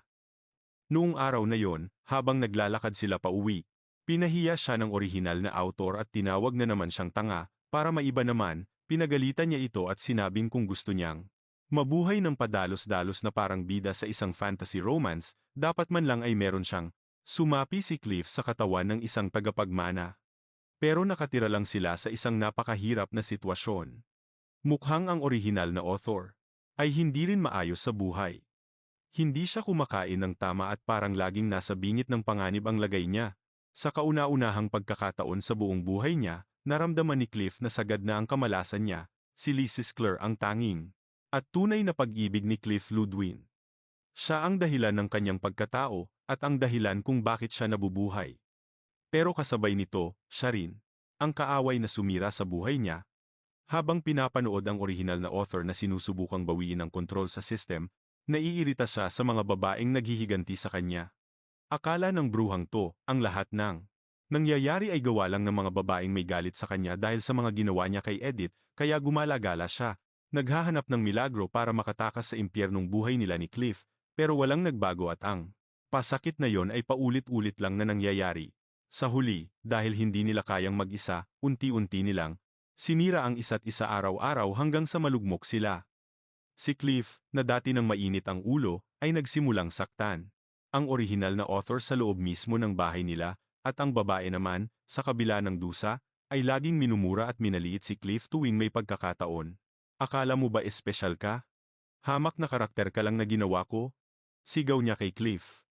Noong araw na yon, habang naglalakad sila pauwi, pinahiya siya ng orihinal na autor at tinawag na naman siyang tanga, para maiba naman, pinagalitan niya ito at sinabing kung gusto niyang mabuhay ng padalos-dalos na parang bida sa isang fantasy romance, dapat man lang ay meron siyang sumapi si Cliff sa katawan ng isang tagapagmana. Pero nakatira lang sila sa isang napakahirap na sitwasyon. Mukhang ang orihinal na author ay hindi rin maayos sa buhay. Hindi siya kumakain ng tama at parang laging nasa bingit ng panganib ang lagay niya. Sa kauna-unahang pagkakataon sa buong buhay niya, naramdaman ni Cliff na sagad na ang kamalasan niya, si Liz Clare ang tanging at tunay na pag-ibig ni Cliff Ludwin. Siya ang dahilan ng kanyang pagkatao, at ang dahilan kung bakit siya nabubuhay. Pero kasabay nito, siya rin ang kaaway na sumira sa buhay niya. Habang pinapanood ang orihinal na author na sinusubukang bawiin ang kontrol sa system, naiirita siya sa mga babaeng naghihiganti sa kanya. Akala ng bruhang to, ang lahat ng nangyayari ay gawa lang ng mga babaeng may galit sa kanya dahil sa mga ginawa niya kay Edith, kaya gumalagala siya. Naghahanap ng milagro para makatakas sa impyernong buhay nila ni Cliff, pero walang nagbago at ang pasakit na yon ay paulit-ulit lang na nangyayari. Sa huli, dahil hindi nila kayang mag-isa, unti-unti nilang sinira ang isa't isa araw-araw hanggang sa malugmok sila. Si Cliff, na dati nang mainit ang ulo, ay nagsimulang saktan ang orihinal na author sa loob mismo ng bahay nila, at ang babae naman, sa kabila ng dusa, ay laging minumura at minaliit si Cliff tuwing may pagkakataon. Akala mo ba espesyal ka? Hamak na karakter ka lang na ginawa ko? Sigaw niya kay Cliff.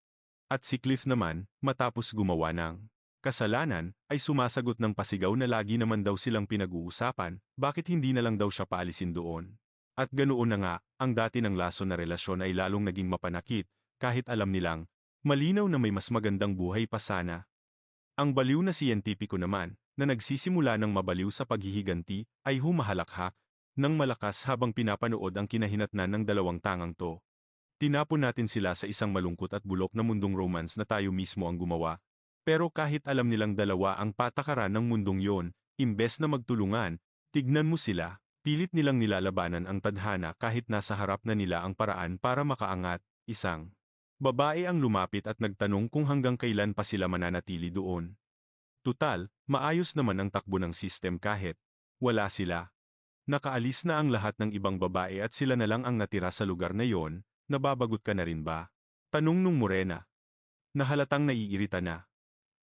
At si Cliff naman, matapos gumawa ng kasalanan, ay sumasagot ng pasigaw na lagi naman daw silang pinag-uusapan, bakit hindi na lang daw siya paalisin doon. At ganoon na nga, ang dati ng laso na relasyon ay lalong naging mapanakit, kahit alam nilang, malinaw na may mas magandang buhay pa sana. Ang baliw na siyentipiko naman, na nagsisimula ng mabaliw sa paghihiganti, ay humahalakhak ng malakas habang pinapanood ang kinahinatnan ng dalawang tangang to. Tinapon natin sila sa isang malungkot at bulok na mundong romance na tayo mismo ang gumawa. Pero kahit alam nilang dalawa ang patakaran ng mundong yon, imbes na magtulungan, tignan mo sila, pilit nilang nilalabanan ang tadhana kahit nasa harap na nila ang paraan para makaangat. Isang babae ang lumapit at nagtanong kung hanggang kailan pa sila mananatili doon. Tutal, maayos naman ang takbo ng system kahit wala sila. Nakaalis na ang lahat ng ibang babae at sila na lang ang natira sa lugar na yon. Nababagot ka na rin ba? Tanong nung morena. Nahalatang naiirita na.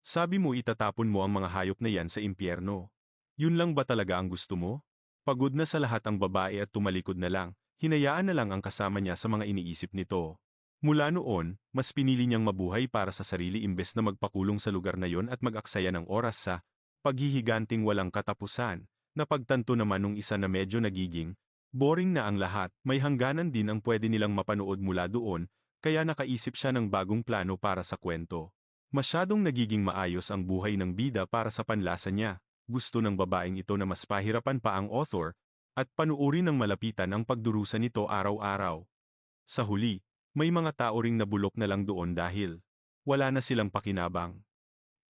Sabi mo itatapon mo ang mga hayop na yan sa impyerno. Yun lang ba talaga ang gusto mo? Pagod na sa lahat ang babae at tumalikod na lang, hinayaan na lang ang kasama niya sa mga iniisip nito. Mula noon, mas pinili niyang mabuhay para sa sarili imbes na magpakulong sa lugar na yon at mag-aksaya ng oras sa paghihiganting walang katapusan. Napagtanto naman nung isa na medyo nagiging boring na ang lahat, may hangganan din ang pwede nilang mapanood mula doon, kaya nakaisip siya ng bagong plano para sa kwento. Masyadong nagiging maayos ang buhay ng bida para sa panlasa niya. Gusto ng babaeng ito na mas pahirapan pa ang author, at panuuri ng malapitan ang pagdurusa nito araw-araw. Sa huli, may mga tao ring nabulok na lang doon dahil wala na silang pakinabang.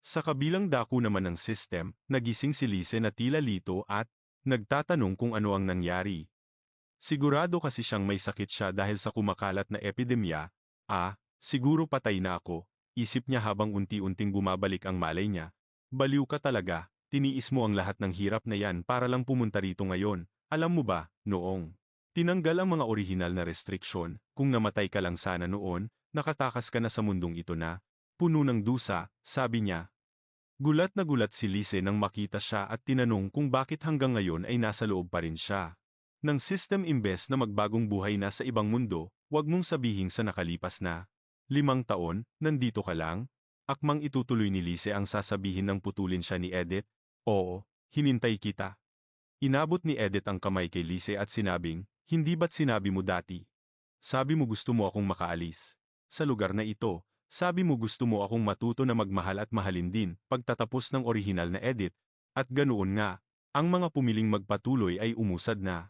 Sa kabilang dako naman ng system, nagising si Lise na tila lito at nagtatanong kung ano ang nangyari. Sigurado kasi siyang may sakit siya dahil sa kumakalat na epidemya. Siguro patay na ako, isip niya habang unti-unting bumabalik ang malay niya. Baliw ka talaga, tiniis mo ang lahat ng hirap na yan para lang pumunta rito ngayon. Alam mo ba, noong tinanggal ang mga orihinal na restriksyon, kung namatay ka lang sana noon, nakatakas ka na sa mundong ito na puno ng dusa, sabi niya. Gulat na gulat si Lise nang makita siya at tinanong kung bakit hanggang ngayon ay nasa loob pa rin siya ng system imbes na magbagong buhay na sa ibang mundo. Wag mong sabihin sa nakalipas na 5 taon, nandito ka lang? Akmang itutuloy ni Lise ang sasabihin nang putulin siya ni Edith. Oo, hinintay kita. Inabot ni Edith ang kamay kay Lise at sinabing, hindi ba't sinabi mo dati? Sabi mo gusto mo akong makaalis sa lugar na ito. Sabi mo gusto mo akong matuto na magmahal at mahalin din, pagtatapos ng orihinal na Edith. At ganoon nga, ang mga pumiling magpatuloy ay umusad na.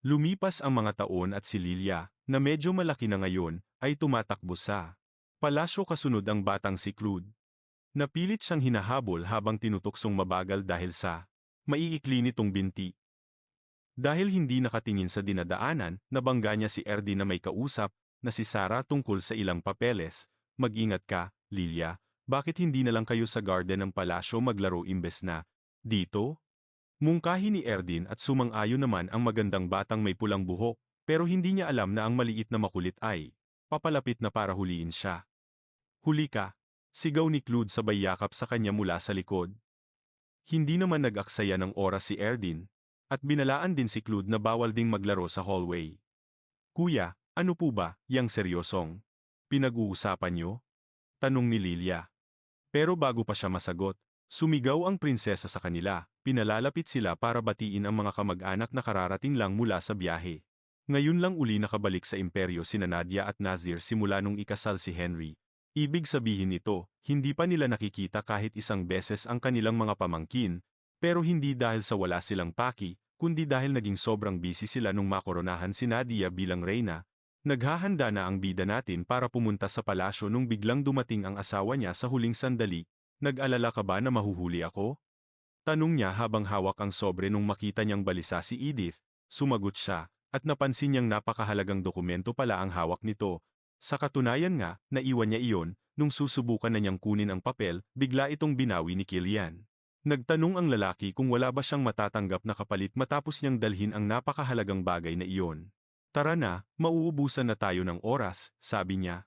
Lumipas ang mga taon at si Lilia, na medyo malaki na ngayon, ay tumatakbo sa palasyo kasunod ang batang si Claude. Napilit siyang hinahabol habang tinutuksong mabagal dahil sa maiikli nitong binti. Dahil hindi nakatingin sa dinadaanan, nabangga niya si Erdi na may kausap, na si Sarah tungkol sa ilang papeles. Mag-ingat ka, Lilia, bakit hindi na lang kayo sa garden ng palasyo maglaro imbes na dito? Mungkahi ni Erdin at sumang-ayon naman ang magandang batang may pulang buhok, pero hindi niya alam na ang maliit na makulit ay papalapit na para huliin siya. Huli ka! Sigaw ni Claude sabay yakap sa kanya mula sa likod. Hindi naman nag-aksaya ng oras si Erdin, at binalaan din si Claude na bawal ding maglaro sa hallway. Kuya, ano po ba, yang seryosong pinag-uusapan niyo? Tanong ni Lilia. Pero bago pa siya masagot, sumigaw ang prinsesa sa kanila, pinalalapit sila para batiin ang mga kamag-anak na kararating lang mula sa biyahe. Ngayon lang uli nakabalik sa imperyo sina Nadia at Nazir simula nung ikasal si Henry. Ibig sabihin nito, hindi pa nila nakikita kahit isang beses ang kanilang mga pamangkin, pero hindi dahil sa wala silang paki, kundi dahil naging sobrang busy sila nung makoronahan si Nadia bilang reyna. Naghahanda na ang bida natin para pumunta sa palasyo nung biglang dumating ang asawa niya sa huling sandali. Nag-alala ka ba na mahuhuli ako? Tanong niya habang hawak ang sobre nung makita niyang balisa si Edith. Sumagot siya, at napansin niyang napakahalagang dokumento pala ang hawak nito. Sa katunayan nga, naiwan niya iyon, nung susubukan na niyang kunin ang papel, bigla itong binawi ni Killian. Nagtanong ang lalaki kung wala ba siyang matatanggap na kapalit matapos niyang dalhin ang napakahalagang bagay na iyon. Tara na, mauubusan na tayo ng oras, sabi niya.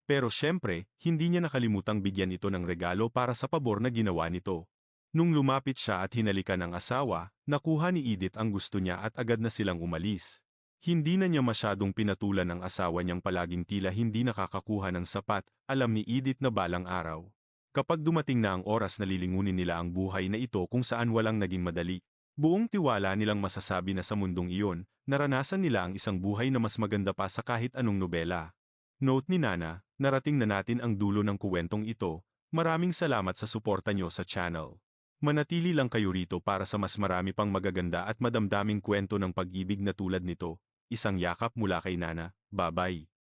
Pero syempre, hindi niya nakalimutang bigyan ito ng regalo para sa pabor na ginawa nito. Nung lumapit siya at hinalikan ang asawa, nakuha ni Edith ang gusto niya at agad na silang umalis. Hindi na niya masyadong pinatulan ang asawa niyang palaging tila hindi nakakakuha ng sapat, alam ni Edith na balang araw. Kapag dumating na ang oras na lilingunin nila ang buhay na ito kung saan walang naging madali, buong tiwala nilang masasabi na sa mundong iyon, naranasan nila ang isang buhay na mas maganda pa sa kahit anong nobela. Note ni Nana, narating na natin ang dulo ng kuwentong ito. Maraming salamat sa suporta niyo sa channel. Manatili lang kayo rito para sa mas marami pang magaganda at madamdaming kwento ng pag-ibig na tulad nito. Isang yakap mula kay Nana. Bye-bye.